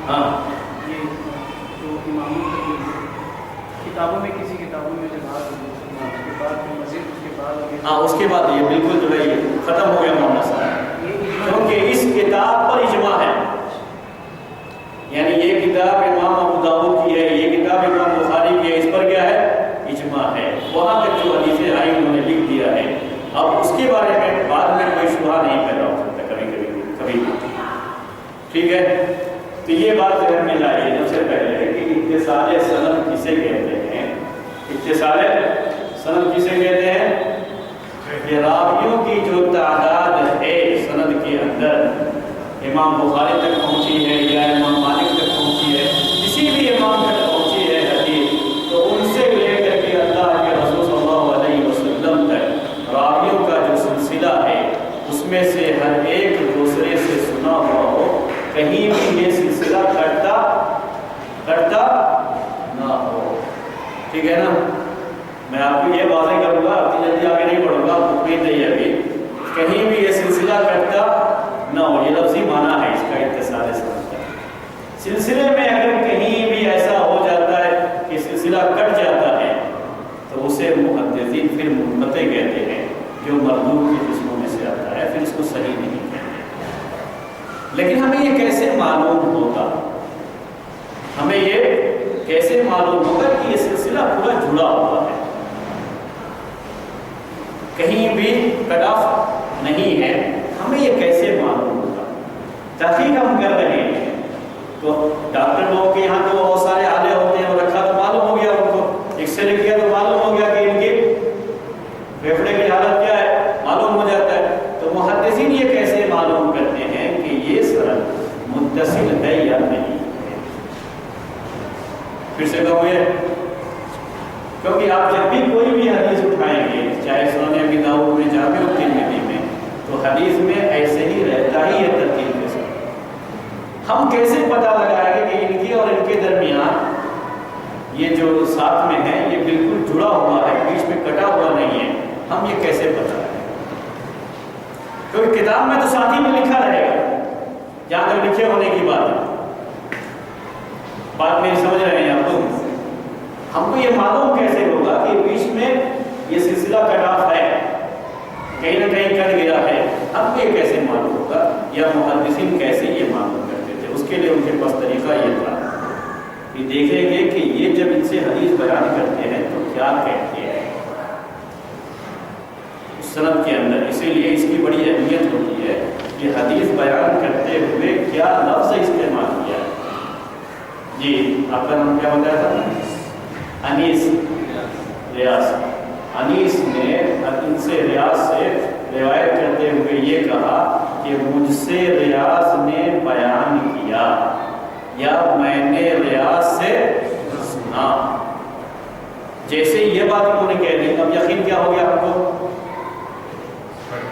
ہاں یہ جو اماموں کتابوں میں کسی کتابوں میں جو بات اس کے بعد مزید اس کے بعد ہاں اس کے بعد یہ بالکل جو ہے یہ ختم ہو گیا معاملہ سارا، کیونکہ اس کتاب پر اجماع ہے. یعنی یہ کتاب امام ابو داؤد کی ہے، یہ کتاب امام بخاری کی ہے، اس پر کیا ہے؟ اجماع ہے. وہاں تک جو حدیثیں آئی انہوں نے لکھ دیا ہے. اب اس کے بارے میں بعد میں کوئی شبہ نہیں پیدا ہو سکتا کبھی بھی. ٹھیک ہے، تو یہ بات ذہن میں لائیے سب سے پہلے کہ اتصال سند کسے کہتے ہیں. اتصال سند کسے کہتے ہیں؟ یہ راویوں کی جو تعداد ہے سند کے اندر امام بخاری تک پہنچی ہے یا امام مالک تک پہنچی ہے، کسی بھی امام تک پہنچی ہے حدیث، تو ان سے لے کر کے اللہ کے رسول صلی اللہ علیہ وسلم تک راویوں کا جو سلسلہ ہے اس میں سے ہر ایک دوسرے سے سنا ہوا ہو، کہیں بھی یہ سلسلہ کٹتا نہ ہو۔ ٹھیک ہے نا؟ میں آپ کو یہ واضح کروں گا، اتنی جلدی آگے نہیں پڑھوں گا، امید نہیں ہے ابھی، کہیں بھی یہ سلسلہ کٹتا نہ ہو، یہ لفظی معنی ہے اس کا اتصال سنت کا۔ سلسلے میں اگر کہیں بھی ایسا ہو جاتا ہے کہ سلسلہ کٹ جاتا ہے تو اسے محدثین پھر منقطع کہتے ہیں، جو مردود کی قسموں میں سے آتا ہے، پھر اس کو صحیح نہیں کہتے۔ لیکن ہمیں یہ کیسے معلوم ہوگا، ہمیں یہ کیسے معلوم ہوگا کہ یہ سلسلہ پورا جڑا ہوا ہے، کہیں بھی کٹ آف نہیں ہے؟ ہمیں یہ کیسے معلوم ہوگا؟ تحقیق ہم کر رہے ہیں تو ڈاکٹر لوگوں کے یہاں تو بہت سارے آلے ہوتے ہیں، وہ رکھا تو معلوم ہو گیا ان کو، ایکس رے کیا تو معلوم ہو گیا کہ ان کی پھیپھڑے کی حالت کیا ہے، معلوم ہو جاتا ہے۔ تو محدثین یہ کیسے معلوم کرتے ہیں کہ یہ سند متصل ہے یا نہیں؟ پھر سے کہوں یہ، کیونکہ آپ جب بھی کوئی بھی حدیث اٹھائیں گے، چاہے سنن ابی داؤد میں، جامع الترمذی میں، تو حدیث میں ایسے ہی رہتا ہی ہے ترتیب کے ساتھ۔ ہم کیسے پتہ لگائیں گے کہ ان کی اور ان کے درمیان یہ جو ساتھ میں ہے یہ بالکل جڑا ہوا ہے، بیچ میں کٹا ہوا نہیں ہے؟ ہم یہ کیسے پتہ لگائیں؟ کیونکہ کتاب میں تو ساتھی میں لکھا رہے گا، جہاں تک لکھے ہونے کی بات ہے۔ بات میری سمجھ رہے ہیں آپ لوگ؟ ہم کو یہ معلوم کیسے ہوگا کہ بیچ میں یہ سلسلہ کٹ آف ہے، کہیں نہ کہیں کٹ گیا ہے؟ ہم کو یہ کیسے معلوم ہوگا، یا محدثین کیسے یہ معلوم کرتے تھے؟ اس کے لیے ان کے پاس طریقہ یہ تھا کہ دیکھیں گے کہ یہ جب ان سے حدیث بیان کرتے ہیں تو کیا کہتے ہیں اس سند کے اندر۔ اسی لیے اس کی بڑی اہمیت ہوتی ہے کہ حدیث بیان کرتے ہوئے کیا لفظ استعمال کیا ہے۔ جی آپ کا نام کیا بتایا تھا؟ انیس ریاض۔ انیس نے ان سے ریاض سے روایت کرتے ہوئے یہ کہا کہ مجھ سے ریاض نے بیان کیا یا میں نے ریاض سے سنا۔ جیسے یہ بات انہوں نے کہہ دی، اب یقین کیا ہو گیا آپ کو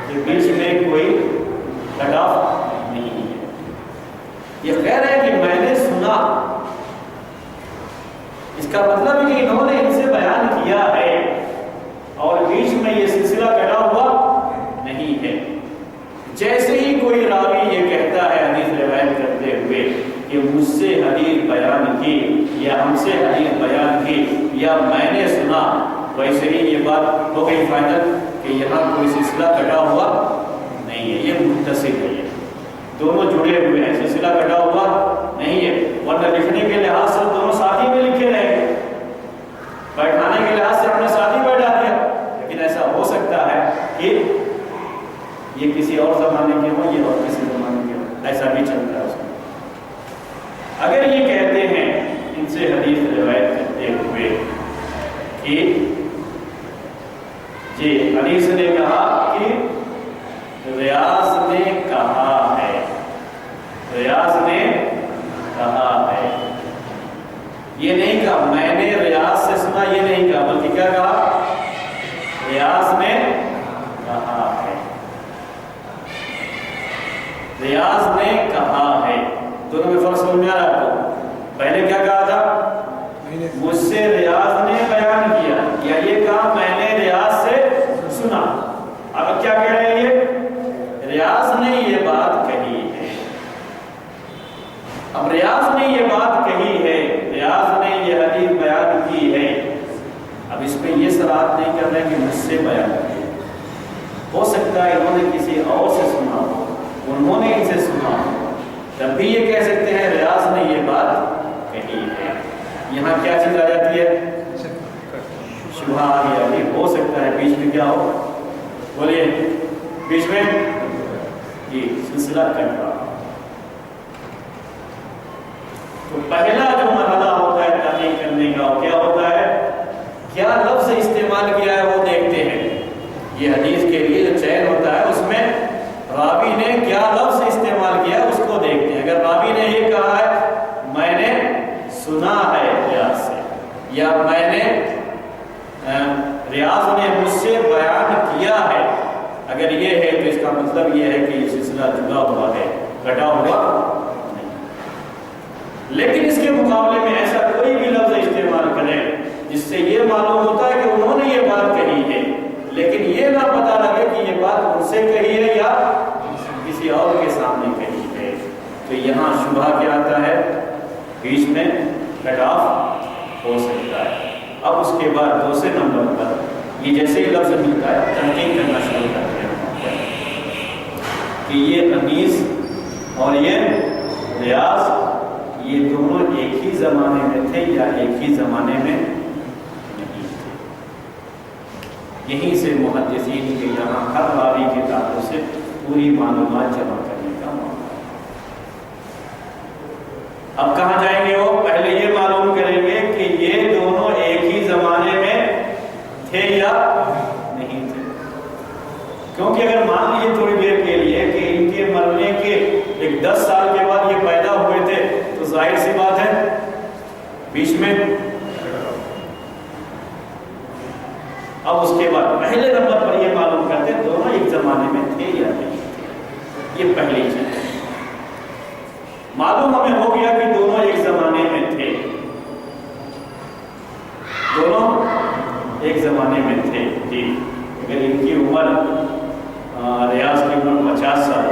کہ بیچ میں کوئی کٹ آف نہیں ہے۔ یہ کہہ رہے ہیں کہ میں نے سنا، اس کا مطلب ہے کہ انہوں نے ان سے بیان کیا ہے اور بیچ میں یہ سلسلہ کٹا ہوا نہیں ہے۔ جیسے ہی کوئی راوی یہ کہتا ہے حدیث روایت کرتے ہوئے کہ مجھ سے حدیث بیان کی یا ہم سے حدیث بیان کی یا میں نے سنا، ویسے ہی یہ بات ہو گئی فائنل کہ یہاں کوئی سلسلہ کٹا ہوا نہیں ہے، یہ متصل ہے، یہ دونوں جڑے ہوئے ہیں، سلسلہ کٹا ہوا نہیں ہے۔ ورنہ لکھنے کے لحاظ سے دونوں ساتھی میں لکھے رہے گے، بیٹھانے کے لحاظ سے ہم نے ساتھی بیٹھا دیا، لیکن ایسا ہو سکتا ہے کہ یہ کسی اور زمانے کے ہوں، یہ اور کسی زمانے کے ہوں، ایسا بھی چلتا ہے اس میں۔ اگر یہ کہتے ہیں ان سے حدیث روایت کرتے ہوئے کہ جی انیس نے کہا کہ ریاض نے کہا ہے، ریاض نے کہا ہے، یہ نہیں کہا میں نے ریاض سے سنا، یہ نہیں کہا، بلکہ کیا کہا؟ ریاض نے کہا ہے، ریاض نے کہا ہے۔ دونوں میں فرق سمجھ میں آ رہا ہے آپ کو؟ پہلے کیا کہا تھا؟ مجھ سے ریاض نے بیان کیا، یا یہ کہا میں نے ریاض سے سنا۔ اب کیا کہہ رہے ہیں؟ یہ ریاض نے یہ بات کہی ہے، اب ریاض نے یہ بات کہی ہے، ریاض نے یہ حدیث بیان کی ہے۔ اب اس پہ یہ صراحت نہیں کر رہے کہ مجھ سے بیان کی، ہو سکتا ہے انہوں نے کسی اور سے سنا ہو، انہوں نے ان سے سنا ہو، تب بھی یہ کہہ سکتے ہیں ریاض نے یہ بات کہی ہے۔ یہاں کیا چیز آ جاتی ہے؟ شبہ آ گیا کہ ہو سکتا ہے بیچ میں کیا ہو، بولیے بیچ میں یہ سلسلہ کٹ رہا۔ تو پہلا جو مرحلہ ہوتا ہے تحقیق کرنے کا وہ کیا ہوتا ہے؟ کیا لفظ استعمال کیا ہے وہ دیکھتے ہیں۔ یہ حدیث کے لیے جو چین ہوتا ہے اس میں راوی نے کیا لفظ نے یہ کہا ہے میں نے سنا ہے ریاض سے، یا میں نے ریاض نے مجھ سے بیان کیا ہے، اگر یہ ہے تو اس کا مطلب یہ ہے کہ یہ سلسلہ جڑا ہوا ہے، کٹا ہوا نہیں۔ لیکن اس کے مقابلے میں ایسا کوئی بھی لفظ استعمال کرے جس سے یہ معلوم ہوتا ہے کہ انہوں نے یہ بات کہی ہے، لیکن یہ نہ پتہ لگے کہ یہ بات ان سے کہی ہے یا کسی اور کے سامنے کہی ہے، تو یہاں شبہ کیا آتا ہے، بیچ میں کٹ آف ہو سکتا ہے۔ اب اس کے بعد دوسرے نمبر پر یہ جیسے ہی لفظ ملتا ہے تحقیق کرنا شروع کرتے ہیں کہ یہ انیس اور یہ ریاض یہ دونوں ایک ہی زمانے میں تھے یا ایک ہی زمانے میں نہیں تھے۔ یہیں سے محدثین کے یہاں ہر راوی کے تعلق سے پوری معلومات جمع کرنے کا موقع ہے۔ اب کہاں جائیں گے وہ؟ پہلے یہ معلوم کریں گے کہ یہ دونوں ایک ہی زمانے میں تھے یا نہیں تھے، کیونکہ اگر مان لیجیے تھوڑی دیر کے لیے کہ ان کے مرنے کے ایک 10 سال کے بعد یہ پیدا ہوئے تھے تو ظاہر سی بات ہے بیچ میں۔ اب اس کے بعد پہلے نمبر پر یہ معلوم کرتے ہیں دونوں ایک زمانے میں تھے یا نہیں تھے، یہ پہلی چیز ہے۔ معلوم ہمیں ہو گیا کہ دونوں ایک زمانے میں تھے، دونوں ایک زمانے میں تھے جی۔ اگر ان کی عمر ریاض کی عمر 50 سال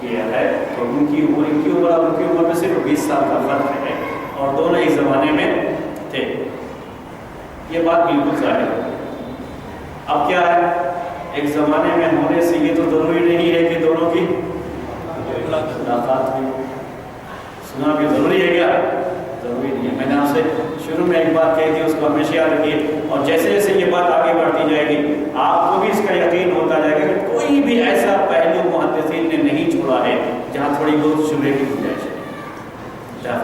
کی ہے تو ان کی عمر اور ان کی عمر میں صرف 20 سال کا فرق ہے، اور دونوں ایک زمانے میں تھے، یہ بات بالکل ظاہر ہے۔ اب کیا ہے، ایک زمانے میں ہونے سے یہ تو ضروری نہیں ہے کہ دونوں کی ملاقات ہوئی، سنا بھی ضروری ہے کیا؟ ضروری نہیں ہے۔ میں نے آپ سے شروع میں ایک بات کہی تھی، اس کو ہمیشہ یاد رکھیے، اور جیسے جیسے یہ بات آگے بڑھتی جائے گی آپ کو بھی اس کا یقین ہوتا جائے گا کہ کوئی بھی ایسا پہلو محدثین نے نہیں چھوڑا ہے جہاں تھوڑی بہت شبہے کی گنجائش ہے۔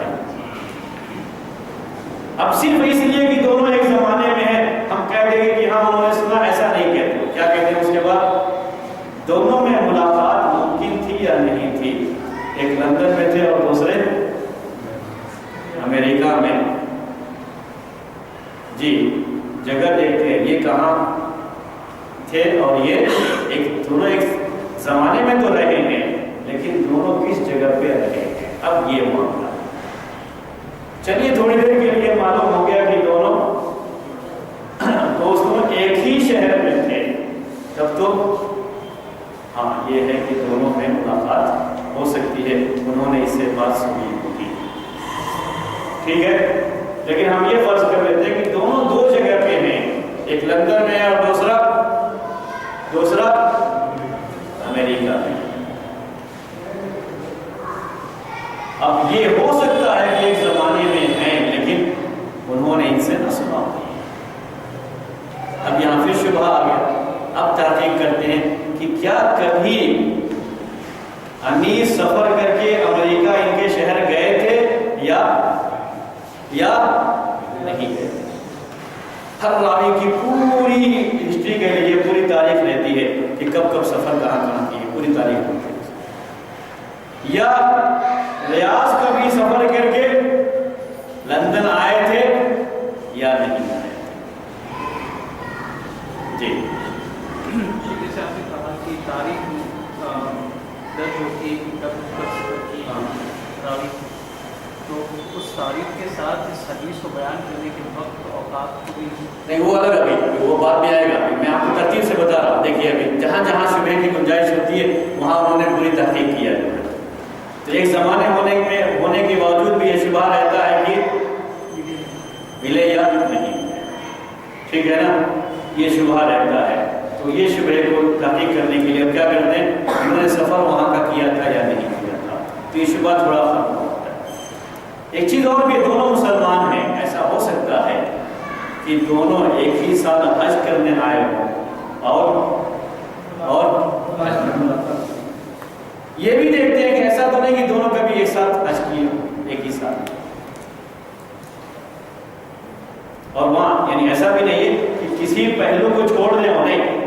اب صرف اس لیے کہ دونوں ایک زمانے میں ہیں ہم کہہ دیں گے کہ ہاں انہوں نے سنا، ایسا نہیں کہتے۔ کیا کہتے ہیں اس کے بعد؟ دونوں میں ملاقات ممکن تھی یا نہیں تھی؟ ایک لندن میں تھے اور دوسرے امریکہ میں، جی جگہ دیکھتے ہیں یہ کہاں تھے، اور یہ دونوں ایک زمانے میں تو رہے ہیں لیکن دونوں کس جگہ پہ رہے ہیں، اب یہ معاملہ۔ چلیے تھوڑی دیر کے لیے معلوم ہو گیا کہ دونوں دوستوں ایک ہی شہر میں تھے، تب تو ہاں یہ ہے کہ دونوں میں ملاقات ہو سکتی ہے، انہوں نے اس سے بات سنی ہوگی، ٹھیک ہے۔ لیکن ہم یہ فرض کر لیتے ہیں کہ دونوں دو جگہ پہ ہیں، ایک لندن میں اور دوسرا امریکہ میں۔ اب یہ ہو سکتا ہے کہ ایک زمانے میں ہیں لیکن انہوں نے ان سے نہ سنا۔ اب یہاں پھر شبہ آ گیا۔ اب تحقیق کرتے ہیں کہ کیا کبھی انیس سفر کر کے امریکہ ان کے شہر گئے تھے یا نہیں گئے؟ ہر راوی کی پوری ہسٹری کے لیے پوری تاریخ رہتی ہے کہ کب کب سفر کہاں کی ہے، پوری تاریخ ہوتی ہے۔ یا ریاض کبھی سفر کر کے لندن آئے تھے یا نہیں آئے تھے؟ جی جیسے آپ نے کہا کہ تاریخ درج ہوتی ہے کہ کب سفر کی راوی، تو اس تاریخ کے ساتھ اس حدیث کو بیان کرنے کے وقت اوقات کو بھی نہیں، وہ الگ ابھی وہ بات بھی آئے گا۔ میں آپ کو ترتیب سے بتا رہا ہوں، دیکھیے ابھی جہاں جہاں شبہ کی گنجائش ہوتی ہے وہاں انہوں نے پوری تحقیق کیا ہے، تو ایک زمانے ہونے کے باوجود بھی یہ شبہ رہتا ہے کہ ملے یا نہیں، ٹھیک ہے نا، یہ شبہ رہتا ہے۔ تو یہ شبہ کو تحقیق کرنے کے لیے اب کیا کرتے ہیں، انہوں نے سفر وہاں کا کیا تھا یا نہیں کیا تھا، تو یہ شبہ تھوڑا ختم ہوتا ہے۔ ایک چیز اور بھی، دونوں مسلمان ہیں، ایسا ہو سکتا ہے کہ دونوں ایک ہی سال حج کرنے آئے ہوں اور یہ بھی دیکھتے ہیں کہ ایسا تو نہیں کہ دونوں کبھی ایک ساتھ حج کیے ایک ہی ساتھ، اور وہاں یعنی ایسا بھی نہیں ہے کہ کسی پہلو کو چھوڑ دیں، نہیں،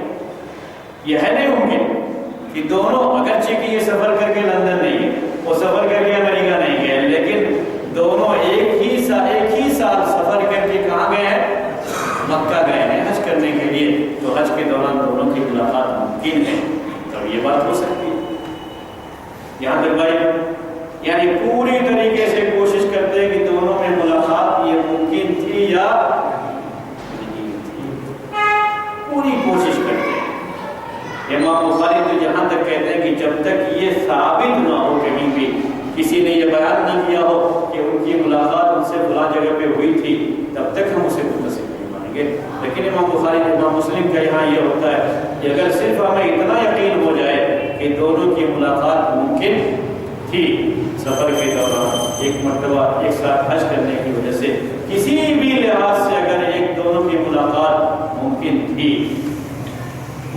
یہ ہے نہیں ممکن کہ دونوں، اگرچہ کہ یہ سفر کر کے لندن نہیں ہے، وہ سفر کر کے امریکہ نہیں گئے بھائی یعنی پوری طریقے سے کوشش کرتے ہیں کہ دونوں میں ملاقات یہ ممکن تھی یا نہیں تھی، پوری کوشش کرتے ہیں۔ امام بخاری تو یہاں تک کہتے ہیں کہ جب تک یہ ثابت نہ ہو کہیں بھی کسی نے یہ بیان نہ کیا ہو کہ ان کی ملاقات ان سے فلاں جگہ پہ ہوئی تھی، تب تک ہم اسے متصل نہیں مانیں گے۔ لیکن امام بخاری امام مسلم کا یہاں یہ ہوتا ہے کہ اگر صرف ہمیں اتنا یقین ہو جائے کہ دونوں کی ملاقات ممکن تھی سفر کے دوران، ایک مرتبہ ایک ساتھ حج کرنے کی وجہ سے، کسی بھی لحاظ سے اگر ایک دونوں کی ملاقات ممکن تھی،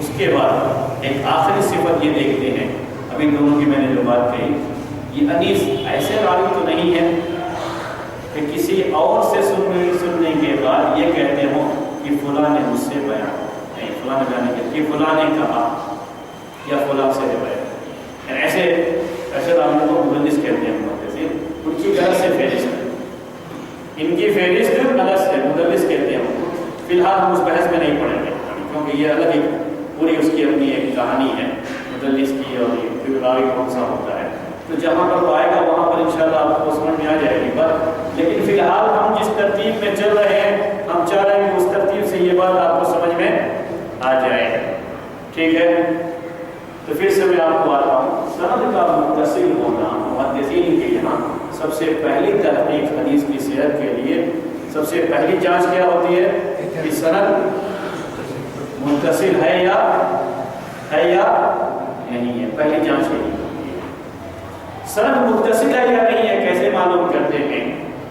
اس کے بعد ایک آخری صفت یہ دیکھتے ہیں، ابھی دونوں کی میں نے جو بات کہی، یہ انیس ایسے راوی تو نہیں ہے کہ کسی اور سے سننے کے بعد یہ کہتے ہوں کہ فلاں نے مجھ سے بیان نہیں، فلاں نے بیان نہیں کہ فلاں نے کہا یا فلاں سے روایت، ایسے راوی کو مدلس کہتے ہیں محدثین، ان کی غلط سے فہرست ہے، ان کی فہرست غلط سے مدلس کہتے ہیں۔ فی الحال ہم اس بحث میں نہیں پڑھیں گے کیونکہ یہ الگ ہی پوری اس کی اپنی ایک کہانی ہے مدلس کی، اور یہ راوی کون سا ہوتا ہے، تو جہاں پر وہ آئے گا وہاں پر انشاءاللہ آپ کو سمجھ میں آ جائے گی بات۔ لیکن فی الحال ہم جس ترتیب میں چل رہے ہیں، ہم چاہ رہے ہیں کہ اس ترتیب سے یہ بات آپ کو سمجھ میں آ جائے، ٹھیک ہے؟ تو پھر سے میں آپ کو آتا ہوں، سند کا متصل ہونا محدثین کے یہاں سب سے پہلی تحقیق حدیث کی صحت کے لیے سب سے پہلی جانچ کیا ہوتی ہے کہ سند متصل ہے یا نہیں ہے، پہلی جانچ یہی ہوتی ہے۔ سند متصل ہے یا نہیں ہے کیسے معلوم کرتے ہیں؟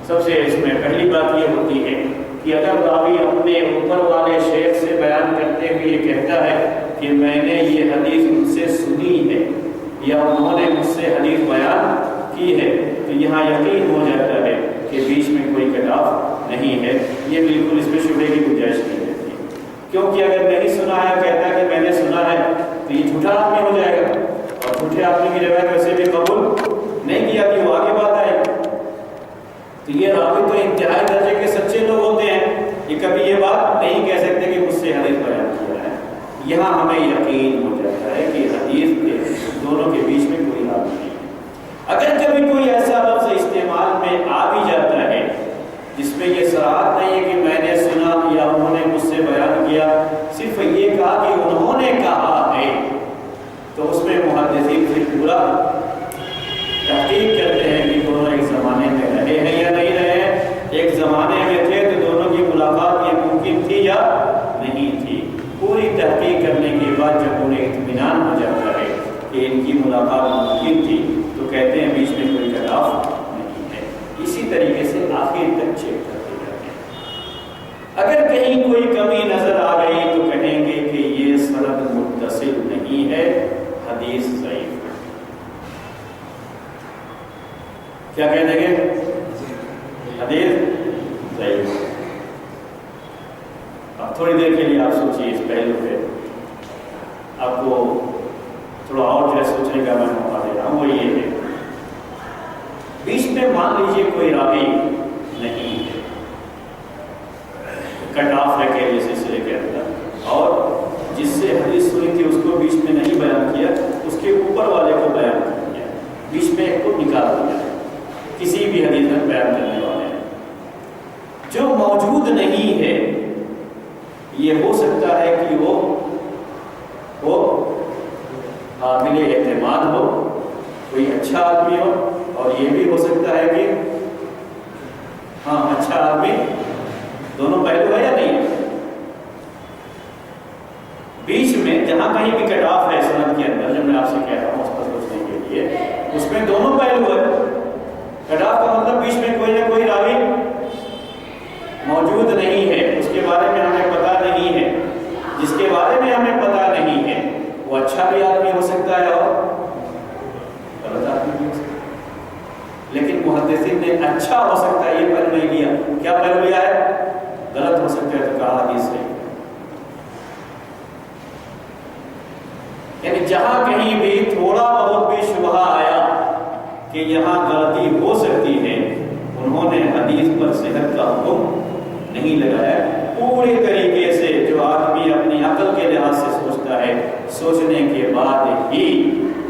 سب سے اس میں پہلی بات یہ ہوتی ہے کہ اگر راوی اپنے اوپر والے شیخ سے بیان کرتے ہوئے یہ کہتا ہے کہ میں نے یہ حدیث ان سے سنی ہے یا انہوں نے مجھ سے حدیث بیان کی ہے، تو یہاں یقین ہو جاتا ہے کہ بیچ میں کوئی کٹاف نہیں ہے، یہ بالکل اس میں شبہے کی گنجائش نہیں رہتی، کیونکہ اگر نہیں سنا ہے کہتا ہے کہ میں نے سنا ہے تو یہ جھوٹا آدمی ہو جائے گا، اور جھوٹے آدمی کی روایت ویسے بھی قبول نہیں کیا کہ وہ آگے بات آئے گی۔ تو یہ راوی تو انتہائی درجے کے سچے لوگ ہوتے ہیں، یہ کبھی یہ بات نہیں کہہ سکتے کہ مجھ سے حدیث بیان کیا ہے۔ یہاں ہمیں یقین ہو جاتا ہے کہ حدیث کے دونوں کے بیچ میں کوئی راوی نہیں ہے۔ اگر کبھی کوئی ایسا لفظ استعمال میں آ بھی جاتا ہے جس میں یہ صراحت نہیں ہے کہ میں نے سنا یا انہوں نے مجھ سے بیان کیا، صرف یہ کہا کہ انہوں نے کہا ہے، تو اس میں محدثین پھر پورا تحقیق کرتے ہیں کہ دونوں ایک زمانے میں رہے ہیں یا نہیں رہے ہیں، ایک زمانے میں تھے تو دونوں کی ملاقات یہ ممکن تھی یا نہیں تھی۔ پوری تحقیق کرنے کے بعد جب انہیں اطمینان ہو جاتا ہے کہ ان کی ملاقات ممکن تھی، تو کہتے ہیں بیچ میں کوئی کٹاف نہیں ہے۔ اسی طریقے سے آخر تک چیک کرتے جاتے ہیں، اگر کہیں کوئی کمی نظر آ گئی تو کہیں گے کہ یہ سند متصل نہیں ہے، حدیث ضعیف ہے۔ کیا کہہ دیں گے؟ حدیث ضعیف ہے۔ اب تھوڑی دیر کے لیے آپ سوچیے اس پہلو پہ، آپ کو تھوڑا اور جو ہے سوچنے کا میں موقع دے رہا ہوں، وہ یہ ہے بیچ میں مان لیجیے کوئی راوی نہیں ہے، کٹ آف ہے کہ سلسلے کے اندر، اور جس سے حدیث سنی تھی اس کو بیچ میں نہیں بیان کیا، اس کے اوپر والے کو بیان کر دیا، بیچ میں ایک کو نکال دیا کسی بھی حدیث میں بیان کرنے والے ہیں۔ جو موجود نہیں ہے یہ ہو سکتا ہے کہ وہ قابل اعتماد ہو، کوئی اچھا آدمی ہو، اور یہ بھی ہو سکتا ہے کہ اچھا آدمی، دونوں پہلو ہے یا نہیں ہے؟ بیچ میں جہاں کہیں بھی کٹ آف ہے سند کے اندر، جو میں آپ سے کہہ رہا ہوں اس پر سوچنے کے لیے، اس میں دونوں پہلو ہے۔ کٹ آف کا مطلب بیچ میں کوئی نہ کوئی راوی موجود نہیں ہے، اس کے بارے میں ہمیں پتہ نہیں ہے، جس کے بارے میں ہمیں پتہ نہیں ہے وہ اچھا بھی آدمی ہو سکتا ہے اور غلط آدمی بھی ہو سکتا ہے۔ لیکن محدثین نے اچھا ہو سکتا ہے یہ پہلو نہیں لیا، کیا پہلو لیا ہے؟ غلط ہو سکتا ہے تو کہا حدیث صحیح۔ یعنی جہاں کہیں بھی تھوڑا بہت بھی شبہ آیا کہ یہاں غلطی ہو سکتی ہے، انہوں نے حدیث پر صحت کا حکم نہیں لگایا، پورے طریقے سے جو آدمی اپنی عقل کے لحاظ سے سوچتا ہے، سوچنے کے بعد ہی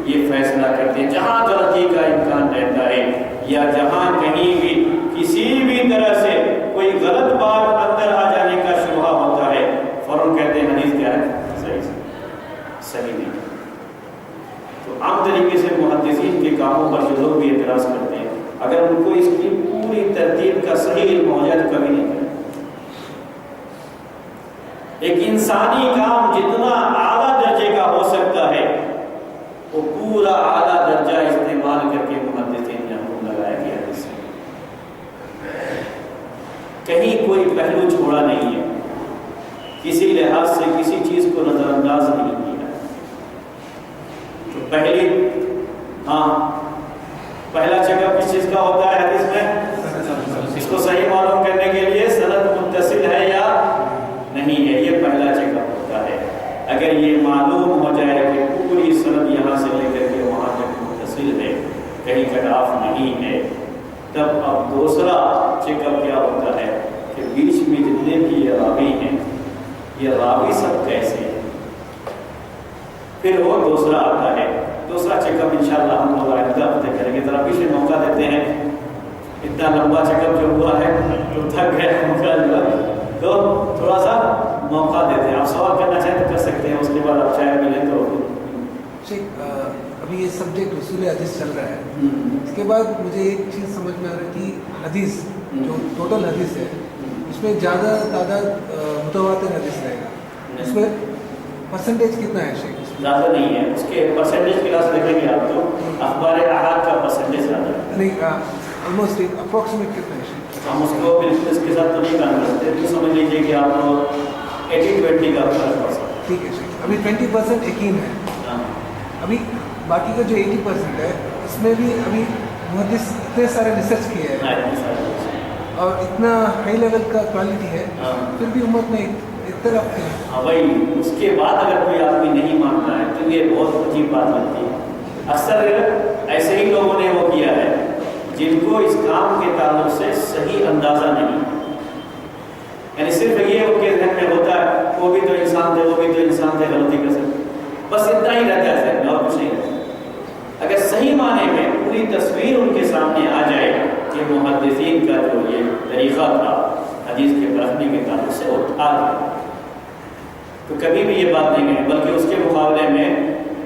یہ فیصلہ کرتے ہیں. جہاں غلطی کا امکان رہتا ہے یا جہاں کہیں بھی کسی بھی طرح سے کوئی غلط بات اندر آ جانے کا شبہ ہوتا ہے، فوراً کہتے ہیں حدیث کیا ہے، صحیح نہیں. تو عام طریقے سے محدثین کے کاموں پر جو لوگ بھی اعتراض کرتے ہیں، اگر ان کو اس کی پوری ترتیب کا صحیح علم ہو جائے تو کبھی نہیں کریں. ایک انسانی کام جتنا اعلیٰ درجے کا ہو سکتا ہے وہ پورا اعلیٰ درجہ استعمال کر کے محدثین نے حکم لگایا کہ حدیث کہیں کوئی پہلو چھوڑا نہیں ہے، کسی لحاظ سے کسی چیز کو نظر انداز نہیں کیا. تو پہلا چیک اپ کس چیز کا ہوتا ہے حدیث میں؟ اس کو صحیح معلوم کرنے کے لیے سند متصل ہے یا نہیں ہے، یہ پہلا چیک اپ ہوتا ہے. اگر یہ معلوم ہو جائے کہ پوری سند یہاں سے لے کر کے وہاں تک متصل ہے، کہیں کٹ آف نہیں ہے، تب اب دوسرا چیک اپ کیا ہوتا ہے کہ بیچ میں جتنے بھی یہ راوی ہیں، یہ راوی سب کیسے ہیں. پھر وہ دوسرا آتا ہے. دوسرا چیک اپ انشاءاللہ ہم لوگ آئندہ ہفتے کریں گے. ذرا پیچھے موقع دیتے ہیں، اتنا لمبا چیک اپ جو ہوا ہے تو تھک گئے تو تھوڑا سا موقع دیتے ہیں. آپ سوال کرنا چاہیں تو کر سکتے ہیں، اس کے بعد آپ چاہے ملیں تو. ابھی یہ سبجیکٹ اصول حدیث چل رہا ہے، اس کے بعد مجھے ایک چیز سمجھ میں آ رہا ہے کہ حدیث جو ٹوٹل حدیث ہے اس میں زیادہ تعداد متواتر حدیث رہے گا، اس میں پرسنٹیج کتنا ہے شیخ؟ زیادہ نہیں ہے. اس کے پرسنٹیج کلاس دیکھیں گے آپ تو اخبار احاد کا پرسنٹیج زیادہ ہے. نہیں، آلموسٹ اپروکسیمیٹ کتنا ہے شیخ؟ ہم اس کو بالکل اس کے ساتھ تو نہیں کام کرتے. تو سمجھ لیجیے کہ آپ کو 80-20 کا فرق پڑ سکتا ہے. ٹھیک ہے شیخ. ابھی 20% یقین ہے، ابھی باقی کا جو 80% ہے اس میں بھی ابھی محدث اتنے سارے ریسرچ کیے ہیں اور اتنا ہائی لیول کا کوالٹی ہے، پھر بھی امت میں اختلاف کی ہے. ہاں بھائی، اس کے بعد اگر کوئی آدمی نہیں مانتا ہے تو یہ بہت عجیب بات لگتی ہے. اکثر ایسے ہی لوگوں نے وہ کیا ہے جن کو اس کام کے تعلق سے صحیح اندازہ نہیں، یعنی صرف یہ ان کے ذہن میں ہوتا ہے وہ بھی تو انسان تھے، وہ بھی تو انسان تھے، غلطی کر سکتے، بس اتنا ہی رہتا ہے ذہن میں اور کچھ نہیں رہتا. اگر صحیح معنی میں پوری تصویر ان کے سامنے آ جائے کہ محدثین کا جو یہ طریقہ تھا حدیث کے پرکھنے کے تعلق سے وہ تھا، تو کبھی بھی یہ بات نہیں ہے. بلکہ اس کے مقابلے میں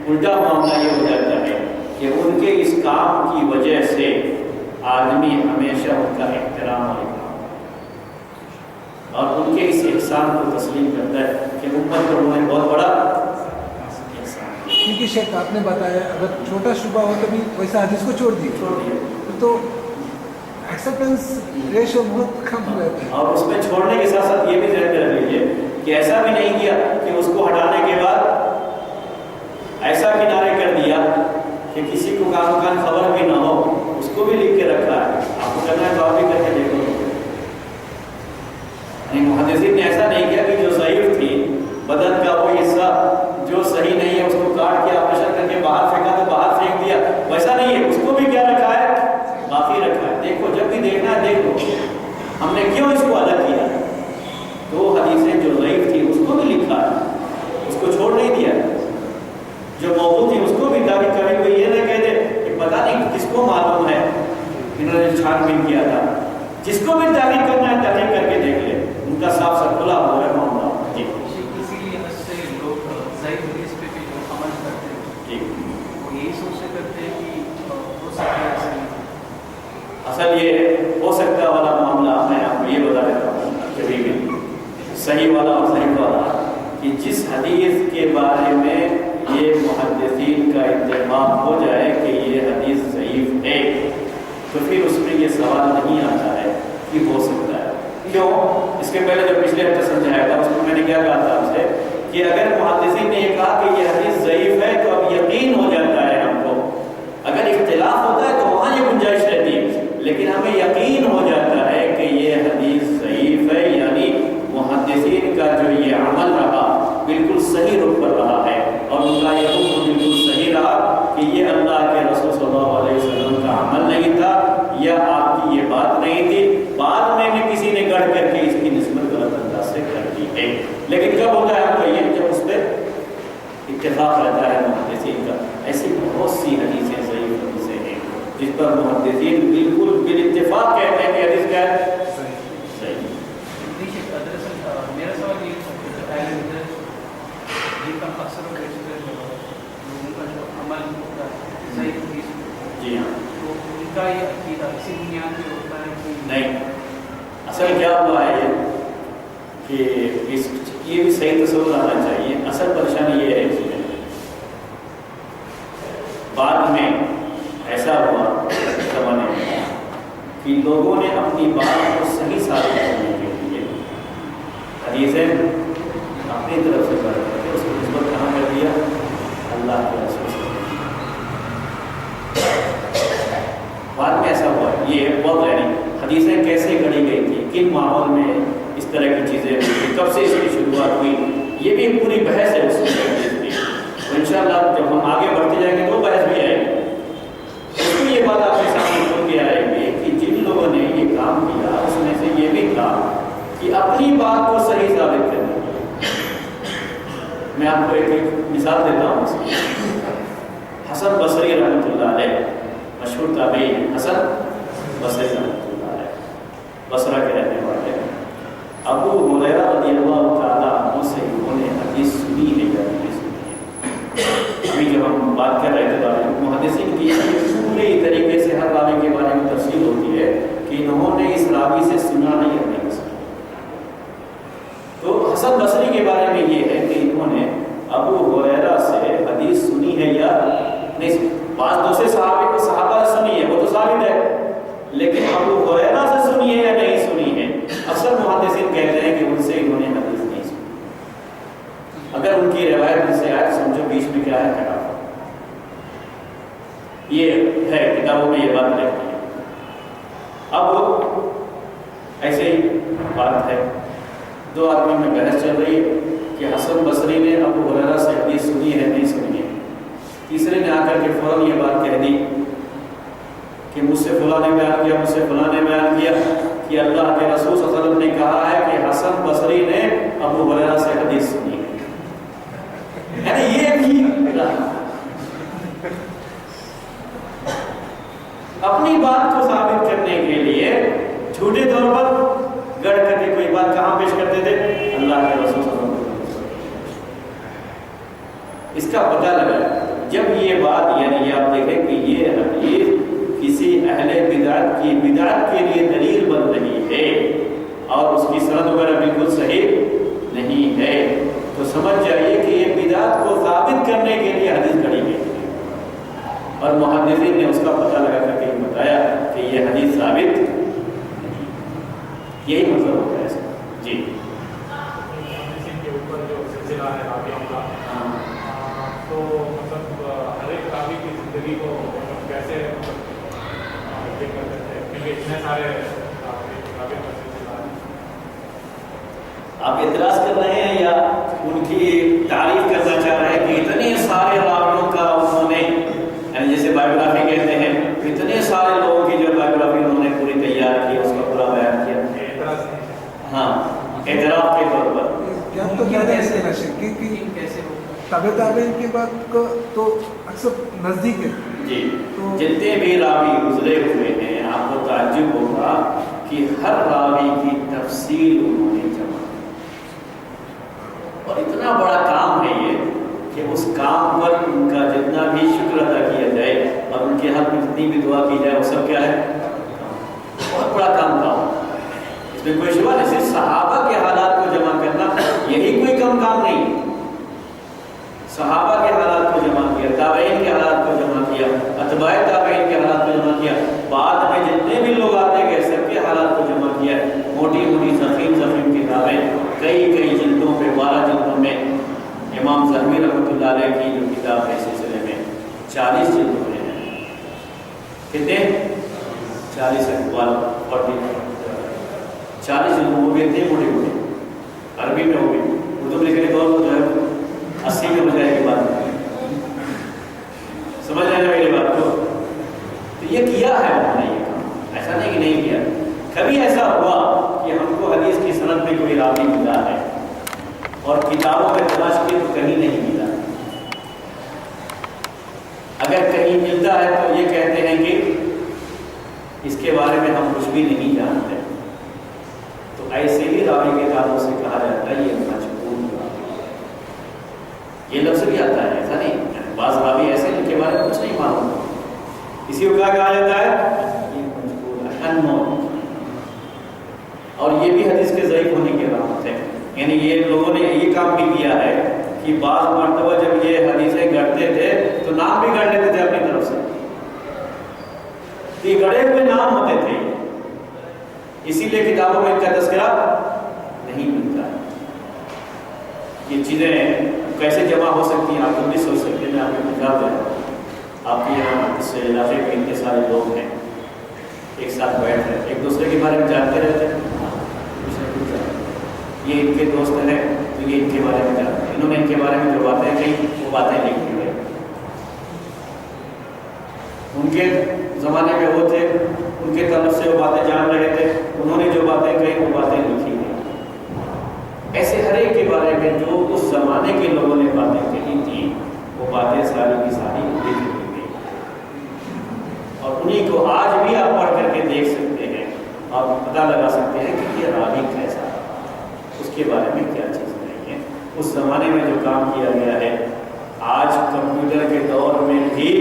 الٹا معاملہ یہ ہو جاتا ہے کہ ان کے اس کام کی وجہ سے آدمی ہمیشہ ان کا احترام اور اکرام اور ان کے اس احسان کو تسلیم کرتا ہے کہ امت کو انہوں نے بہت بڑا احسان. کیونکہ شیخ آپ نے بتایا اگر چھوٹا شبہ ہو تو بھی ویسا حدیث کو چھوڑ دیے تو ایکسیپٹنس ریشو بہت کم ہو جاتا ہے. اور اس میں چھوڑنے کے ساتھ ساتھ یہ بھی ذہن میں رکھ لیجیے کہ ایسا بھی نہیں کیا کہ اس کو ہٹانے کے بعد ایسا کنارے کر دیا کہ کسی کو کان خبر بھی نہ ہو، اس کو بھی لکھ کے رکھا ہے. آپ کو کرنا ہے تو آپ بھی کر کے دیکھو. محدثین نے ایسا نہیں کیا کہ جو ضعیف تھی بدن کا وہ حصہ جو صحیح نہیں ہے اس کو کاٹ کے آپریشن کر کے باہر پھینکا تو باہر پھینک دیا، ویسا نہیں ہے. اس کو بھی کیا رکھا ہے؟ باقی رکھا ہے. دیکھو جب بھی دیکھنا ہے دیکھ لو ہم نے کیوں اس کو الگ کیا. دو حدیثیں جو ضعیف تھی اس کو بھی لکھا ہے، اس کو چھوڑ نہیں دیا. جو موضوع تھی اس کو بھی، تاکہ کبھی کوئی یہ نہ کہہ دے کہ پتہ نہیں کس کو معلوم ہے انہوں نے چھان بین کیا تھا. جس کو بھی تحقیق کرنا ہے تحقیق کر کے دیکھ لے، ان کا صاف سب کھلا ہوا ہے معاملہ. جی اسی لیے اس سے لوگ ضعیف حدیث پہ بھی جو عمل کرتے ہیں جی وہ یہی سوچ سے کرتے ہیں کہ ہو سکتا ہے اصل یہ ہو سکتا والا معاملہ میں آپ کو یہ بتا دیتا ہوں کبھی بھی صحیح والا اور صحیح والا کہ جس حدیث کے بارے میں یہ محدثین کا اتفاق ہو جائے کہ یہ حدیث ضعیف ہے تو پھر اس میں یہ سوال نہیں آتا ہے کہ ہو سکتا ہے. کیوں؟ اس کے پہلے جو پچھلے ہفتے سمجھایا تھا اس میں میں نے کیا کہا تھا آپ سے کہ اگر محدثین نے یہ کہا کہ یہ حدیث ضعیف ہے تو اب یقین ہو جاتا ہے ہم کو. اگر اختلاف ہوتا ہے تو وہاں یہ گنجائش رہتی ہے، لیکن ہمیں یقین ہو جاتا ہے کہ یہ حدیث ضعیف ہے، یعنی محدثین کا جو یہ عمل رہا بالکل صحیح رخ پر رہا ہے اور ان کا یہ حکم بالکل صحیح رہا کہ یہ اللہ کے رسول صلی اللہ علیہ وسلم کا عمل نہیں تھا یا آپ کی یہ بات نہیں تھی. بعد میں بھی کسی نے گڑھ کر کے اس کی نسبت غلط انداز سے کر دی ہے. لیکن کب ہوتا ہے ہم کو یہ جب اس پہ اتفاق رہتا ہے محدثین کا. ایسی بہت سی حدیثیں ضعیف حدیثیں ہیں جس پر محدثین بالکل بالاتفاق کہتے ہیں کہ حدیث کیا ہے؟ صحیح۔ میرا سوال یہ اکثر لوگوں کا جو عمل ہوتا ہے صحیح حدیث، جی ہاں، تو ان کا یہ عقیدہ اسی بنیاد پہ ہوتا ہے کہ نہیں، اصل کیا ہوا ہے کہ یہ بھی صحیح تصور آنا چاہیے۔ اصل پریشانی یہ ہے کہ بعد میں ایسا ہوا زمانے میں کہ لوگوں نے اپنی بات کو صحیح ثابت کرنے کے لیے حدیثیں اپنی طرف سے پڑھ کر کے اس کو نسبت کہاں کر دیا؟ اللہ کے رسول سے۔ بعد میں ایسا ہوا، یہ بہت یعنی حدیثیں کیسے گڑھی گئی تھی، کن ماحول میں اس طرح کی چیزیں ہوئی، کب سے اس کی شروعات ہوئی، یہ بھی ایک پوری بحث ہے اس کی۔ تو انشاءاللہ جب ہم آگے بڑھتے جائیں گے تو بحث بھی آئے گی، اس میں یہ بات آپ کے سامنے کھول کے آئے گی کہ جن لوگوں نے یہ کام کیا اس میں سے یہ بھی کہا کہ اپنی بات کو صحیح ثابت کرنا۔ میں آپ کو ایک مثال دیتا ہوں اس کی۔ حسن بصری رحمۃ اللہ علیہ، مشہور تابعی ہیں حسن بصری رحمۃ اللہ علیہ، بصرہ کے رہنے والے۔ ابو ہریرہ رضی اللہ تعالیٰ عنہ سے انہوں نے حدیث سنی ہے یا نہیں سنی ہے؟ ابھی جب ہم بات کر رہے تھے محدثین کی پوری طریقے سے ہر راوی کے بارے میں تفصیل ہوتی ہے کہ انہوں نے اس راوی سے سنا نہیں یا نہیں سنا۔ تو حسن بصری کے بارے میں یہ ہے کہ انہوں نے ابو ہریرہ سے حدیث سنی ہے یا نہیں سنی۔ بعض دوسرے صحابہ سے سنی ہے، وہ تو ثابت ہے، لیکن ابو ہریرہ سے سنی ہے یا نہیں سنی ہے، اکثر محدثین کہتے ہیں کہ ان سے انہوں نے حدیث نہیں سنی۔ اگر ان کی روایت سے آئے تو سمجھو بیچ میں کیا ہے خلاف، یہ ہے کتابوں میں یہ بات رہتی ہے۔ اب ایسے ہی بات ہے، دو آدمی میں بحث چل رہی ہے کہ حسن بصری نے ابو ہریرہ سے حدیث سنی ہے نہیں سنی ہے۔ تیسرے نے آ کر کے فوراً یہ بات کہہ دی کہ مجھ سے فلاں نے بیان کیا، مجھ سے فلاں نے بیان کیا کہ اللہ کے رسول صلی اللہ علیہ وسلم نے کہا ہے کہ حسن بصری نے ابو ہریرہ سے حدیث سنی ہے۔ یعنی یہ بھی اپنی بات کو ثابت کرنے کے لیے جھوٹے طور پر گڑھ کر کے کوئی بات کہاں پیش کرتے تھے؟ اللہ کے رسول صلی اللہ علیہ وسلم۔ اس کا پتہ لگا جب یہ بات، یعنی آپ دیکھیں کہ یہ حدیث کسی اہل بدعت کے لیے دلیل بن رہی ہے اور اس کی سند وغیرہ بالکل صحیح نہیں ہے، تو سمجھ جائیے کہ یہ بدعت کو ثابت کرنے کے لیے حدیث گھڑی گئی اور محدثین نے اس کا پتہ لگا کر کے بتایا کہ یہ حدیث ثابت نہیں۔ یہی مطلب ہوتا ہے اس کا۔ جی کے اوپر جو سلسلہ ہے راویوں کا، تو مطلب ہر ایک راوی کی زندگی کو کیسے یہ کرتے تھے، کیونکہ اتنے سارے راویوں کا سلسلہ ہے۔ آپ اعتراض کر رہے ہیں یا ان کی تعریف کرنا چاہ رہے ہیں کہ اتنے سارے راویوں کا انہوں نے، یعنی جیسے بایوگرافی کہتے ہیں، اتنے سارے لوگوں کی جو بایوگرافی انہوں نے پوری تیار کی، اس کا پورا بیان کیا؟ ہاں، اعتراف کے طور پر کیا تو کیا ایسے نشے کیسے ہو تابعین کی بات کو تو اکثر نزدیک ہے۔ جی، جتنے بھی راوی گزرے ہوئے ہیں آپ کو تعجب ہوگا کہ ہر راوی کی تفصیل انہوں نے جمع کی، اور اتنا بڑا کام ہے یہ کہ اس کام پر ان کا جتنا بھی شکر ادا کیا جائے اور ان کے حق میں جتنی بھی دعا کی جائے وہ سب کیا ہے؟ بہت بڑا کام تھا، اس میں کوئی شبہ نہیں۔ صرف صحابہ کے حالات کو جمع کرنا یہی کوئی کم کام نہیں، صحابہ کے حالات کو جمع کیا، تابعین کے حالات کو جمع کیا، اتباع تابعین کے حالات کو جمع کیا، بعد میں جتنے بھی لوگ آتے گئے سب کے حالات کو جمع کیا۔ موٹی موٹی زخیم کتابیں، کئی جلدوں پہ، 12 جلدوں میں۔ امام زہبی رحمۃ اللہ علیہ کی جو کتاب ہے اس سلسلے میں 40 جلدوں میں ہے۔ کتنے؟ 40 ہے، 40 جلدوں، وہ بھی اتنے موٹے، عربی میں ہوگی، اردو میں لکھنے دور جو ہے 80 میں ہو جائے گی بات۔ سمجھ آئے گا میری بات کو؟ تو یہ کیا ہے انہوں نے یہ کام، ایسا نہیں کہ نہیں کیا۔ کبھی ایسا ہوا کہ ہم کو حدیث کی سند میں کوئی راوی ملا ہے اور کتابوں میں تلاش کی تو کہیں نہیں ملا، اگر کہیں ملتا ہے تو یہ کہتے ہیں کہ اس کے بارے میں ہم کچھ بھی نہیں جانتے، تو ایسے ہی راوی کے تعلق سے کہا جاتا ہے یہ مجبور راوی، یہ لفظ بھی آتا ہے، ایسا نہیں، بعض راوی ایسے جن کے بارے میں کچھ نہیں معلوم، اسی کو کیا کہا جاتا ہے یہ مجبور ہے، اننون۔ اور یہ بھی حدیث کے ضعیف ہونے کی علامت ہے، یعنی یہ لوگوں نے یہ کام بھی کیا ہے کہ بعض مرتبہ جب یہ حدیثیں گڑھتے تھے تو نام بھی گڑھ لیتے تھے اپنی طرف سے، یہ گڑھے ہوئے نام ہوتے تھے، اسی لیے کتابوں میں ان کا تذکرہ نہیں ملتا ہے۔ یہ چیزیں کیسے جمع ہو سکتی ہیں آپ کو بھی سوچ سکتے ہیں، میں آپ کو بتا دوں، آپ کے یہاں اس علاقے میں اتنے سارے لوگ ہیں، ایک ساتھ بیٹھ رہے ایک دوسرے کے بارے میں جانتے رہتے ہیں، یہ ان کے دوست ہیں تو یہ ان کے بارے میں جانتے ہیں، انہوں نے ان کے بارے میں جو باتیں کہیں وہ باتیں لکھی ہوئی، ان کے زمانے میں وہ تھے، ان کے طرف سے وہ باتیں جان رہے تھے، انہوں نے جو باتیں کہیں وہ باتیں لکھی ہیں۔ ایسے ہر ایک کے بارے میں جو اس زمانے کے لوگوں نے باتیں کہی تھیں وہ باتیں ساری کی ساری لکھی ہوئی ہیں، اور انہیں کو آج بھی آپ پڑھ کر کے دیکھ سکتے ہیں اور پتہ لگا سکتے ہیں کہ یہ راوی کیسا ہے، اس کے بارے میں کیا چیز نہیں ہے۔ اس زمانے میں جو کام کیا گیا ہے آج کمپیوٹر کے دور میں بھی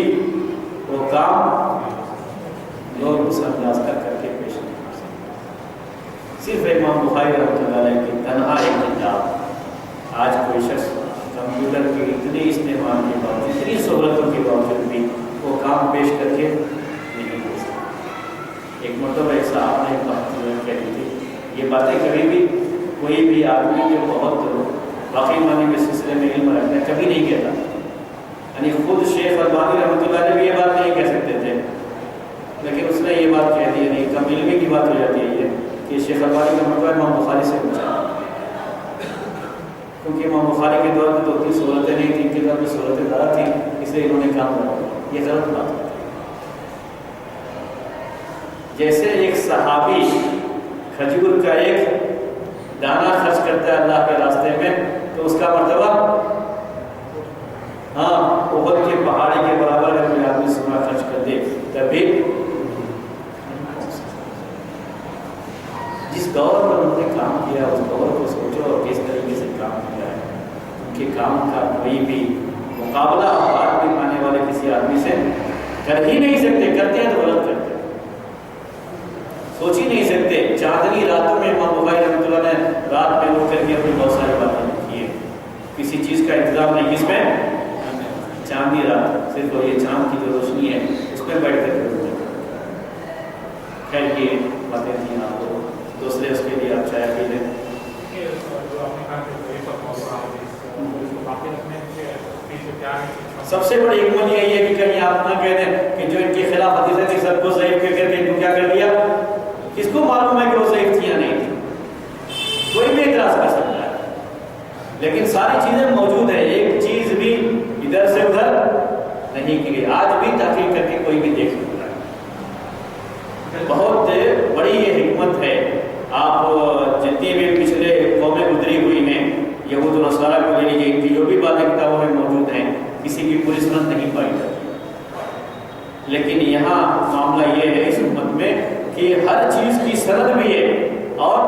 وہ کام لوگ اس انداز کا کر کے پیش نہیں کر سکتے۔ صرف امام بخاری رحمۃ اللہ علیہ کی تنہا ایک کتاب، آج کوئی شخص کمپیوٹر کے اتنے استعمال کے باوجود، اتنی سہولتوں کے باوجود بھی وہ کام پیش کر کے نہیں دے سکتا۔ ایک مرتبہ ایک صاحب نے بات کہی تھی، یہ باتیں کبھی بھی کوئی بھی آدمی جو بہت واقعی معنی میں سلسلے میں علم رکھتا ہے کبھی نہیں کہتا، یعنی خود شیخ البانی رحمۃ اللہ علیہ بھی یہ بات نہیں کہہ سکتے تھے، لیکن اس نے یہ بات کہہ دی، یعنی کم علمی کی بات ہو جاتی ہے یہ کہ شیخ البانی کا مطلب امام بخاری سے پوچھا، کیونکہ امام بخاری کے دور میں تو اتنی سہولتیں نہیں تھیں، ان کے دور میں سہولتیں زیادہ تھیں، اس لیے انہوں نے کام کرا، یہ غلط بات ہے۔ جیسے ایک صحابی کھجور کا ایک دانہ خرچ کرتا ہے اللہ کے راستے میں تو اس کا مرتبہ احد کے پہاڑی کے برابر ہے، کوئی آدمی سونا خرچ کر دے تب بھی جس دور پر انہوں نے کام کیا اس دور کو سوچو اور کس طریقے سے کام کیا ہے، ان کے کام کا کوئی بھی مقابلہ بعد میں آنے والے کسی آدمی سے کر ہی نہیں سکتے، کرتے ہیں تو غلط کرتے ہیں، سوچ ہی نہیں سکتے۔ چاندنی راتوں میں امام بخاری رحمۃ اللہ نے رات میں اٹھ کر کے اپنی بہت ساری باتیں لکھی ہیں، کسی چیز کا انتظام نہیں، کس میں چاندنی رات، صرف یہ چاند کی جو روشنی ہے اس میں بیٹھ کر کے خیر یہ باتیں تھیں، آپ کو دوسرے اس کے لیے آپ چائے پی لیں۔ سب سے بڑی حکمت یہی ہے کہ کہیں آپ نہ کہہ دیں کہ جو ان کے خلاف حدیثیں تھی سب کو ضعیف کہہ کر کے ان کو کیا کر دیا، کس کو معلوم ہے کہ وہ ضعیف تھی یا نہیں تھی، کوئی بھی اعتراض کر سکتا ہے، لیکن ساری چیزیں موجود ہیں، ایک چیز بھی ادھر سے ادھر نہیں کی گئی، آج بھی تحقیق کر کے کوئی بھی دیکھ سکتا ہے۔ بہت بڑی یہ حکمت ہے، آپ جتنی بھی پچھلے قومیں گزری ہوئی ہیں، یہود و نصارہ کو لے لیجیے، ان کی جو بھی باتیں کتابوں میں موجود ہیں کسی کی پوری سند نہیں پائی جاتی، لیکن یہاں معاملہ یہ ہے اس امت میں کہ ہر چیز کی سند بھی ہے، اور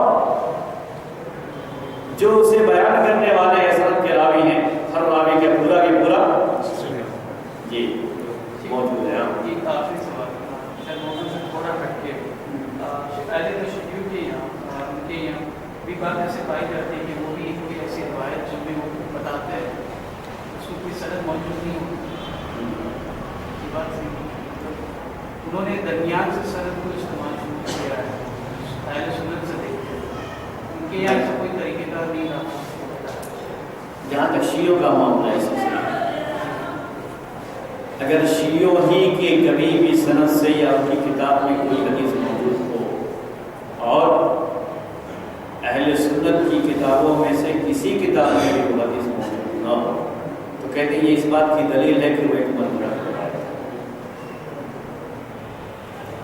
جو اسے بیان کرنے والے ہیں سند کے راوی ہیں، ہر راوی کا پورا بھی پورا جی موجود ہے۔ ایک آخری سوال شاید موضوع سے تھوڑا ہٹ کے، اہل تشیع کے یہاں ان کے یہاں بھی بات ایسے پائی جاتی ہے کہ وہ بھی کوئی ایسی روایت جو بھی وہ بتاتے ہیں اس کو کوئی سند موجود نہیں ہوتی، یہ بات صحیح، انہوں نے درمیان سے سند کو استعمال شروع کیا ہے، اہل سنت سے دیکھتے ہیں، ان کے یہاں سے کوئی طریقہ کار نہیں رہا۔ جہاں تک شیعوں کا معاملہ ہے، اس سے اگر شیعوں ہی کے کبھی بھی سند سے یا ان کی کتاب میں کوئی حدیث موجود ہو اور اہل سنت کی کتابوں میں سے کسی کتاب میں بھی وہ حدیث موجود نہ ہو تو کہتے ہیں یہ اس بات کی دلیل ہے کہ وہ ایک بن گھڑت روایت ہے،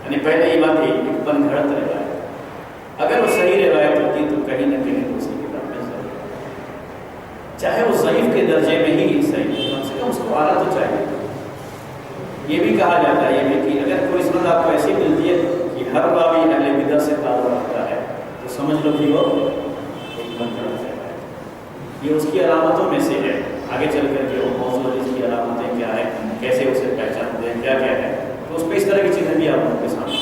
یعنی پہلے یہ بات ہے ایک بن گھڑت روایت، اگر وہ صحیح روایت ہوتی تو کہیں نہ کہیں دوسری کتاب میں صحیح، چاہے وہ ضعیف کے درجے میں ہی صحیح، کم سے کم اس کو آنا تو چاہیے، یہ بھی کہا جاتا ہے یہ بھی کہ اگر کوئی سند آپ کو ایسی ملتی ہے کہ ہر راوی اہل بدعت سے تعلق رکھتا ہے تو سمجھ لو کہ وہ ایک بندہ ہے. یہ اس کی علامتوں میں سے ہے. آگے چل کر کے وہ موضوع حدیث کی علامتیں کیا ہے, کیسے اسے پہچانتے ہیں, کیا کیا ہے, تو اس پہ اس طرح کی چیزیں بھی آپ لوگوں کے سامنے.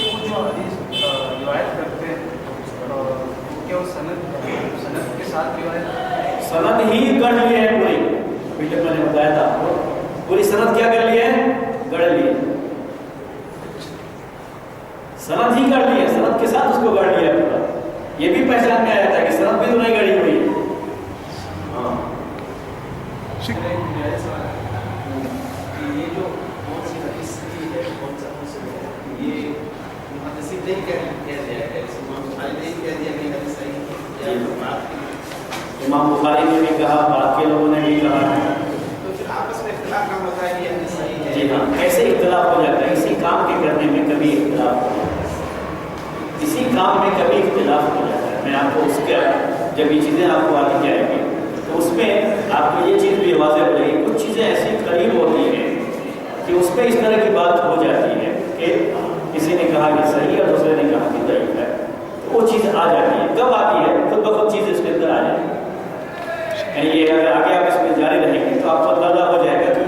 وہ جو حدیث روایت کرتے ہیں کیا وہ سند کے ساتھ روایت سند ہی گڑھ لیے ہیں پوری. ابھی تک میں نے بتایا تھا آپ کو پوری سند کیا کر لیے ہیں, گڑھ لیے. سند ہی گڑھ لیے, سند کے ساتھ اس کو گڑھ لیا پورا. یہ بھی پہچان میں آیا تھا کہ سند بھی تو نہیں گڑھی ہوئی. ہاں یہ جو کون سی حدیث کی ہے, کون سا مسئلہ یہ محدثین نے کہہ دیا ہے, امام بخاری نے کہہ دیا کہ حدیث صحیح ہے, امام بخاری نے بھی کہا, باقی لوگوں نے بھی کہا, تو پھر آپس میں اختلاف نہ ہوتا ہے کہ یہ حدیث صحیح ہے. جی ہاں, ایسے اختلاف ہو جاتا ہے. اسی کام کے کرنے میں کبھی اختلاف ہو جاتا ہے, اسی کام میں کبھی اختلاف ہو جاتا ہے. میں آپ کو اس کا جب یہ چیزیں آپ کو آتی جائیں گی تو اس میں آپ کو یہ چیز بھی واضح ہو جائے گی. کچھ چیزیں ایسی قریب ہوتی ہیں کہ اس پہ اس طرح کی بات ہو جاتی ہے کہ کسی نے کہا کہ صحیح ہے, دوسرے نے کہا کہ ضعیف ہے, تو وہ چیز آ جاتی ہے. کب آتی ہے, خود بخود چیز اس کے اندر آ جاتی ہے. یعنی یہ اگر آگے آپ اس میں جاری رہیں گے تو آپ کو اندازہ ہو جائے گا کہ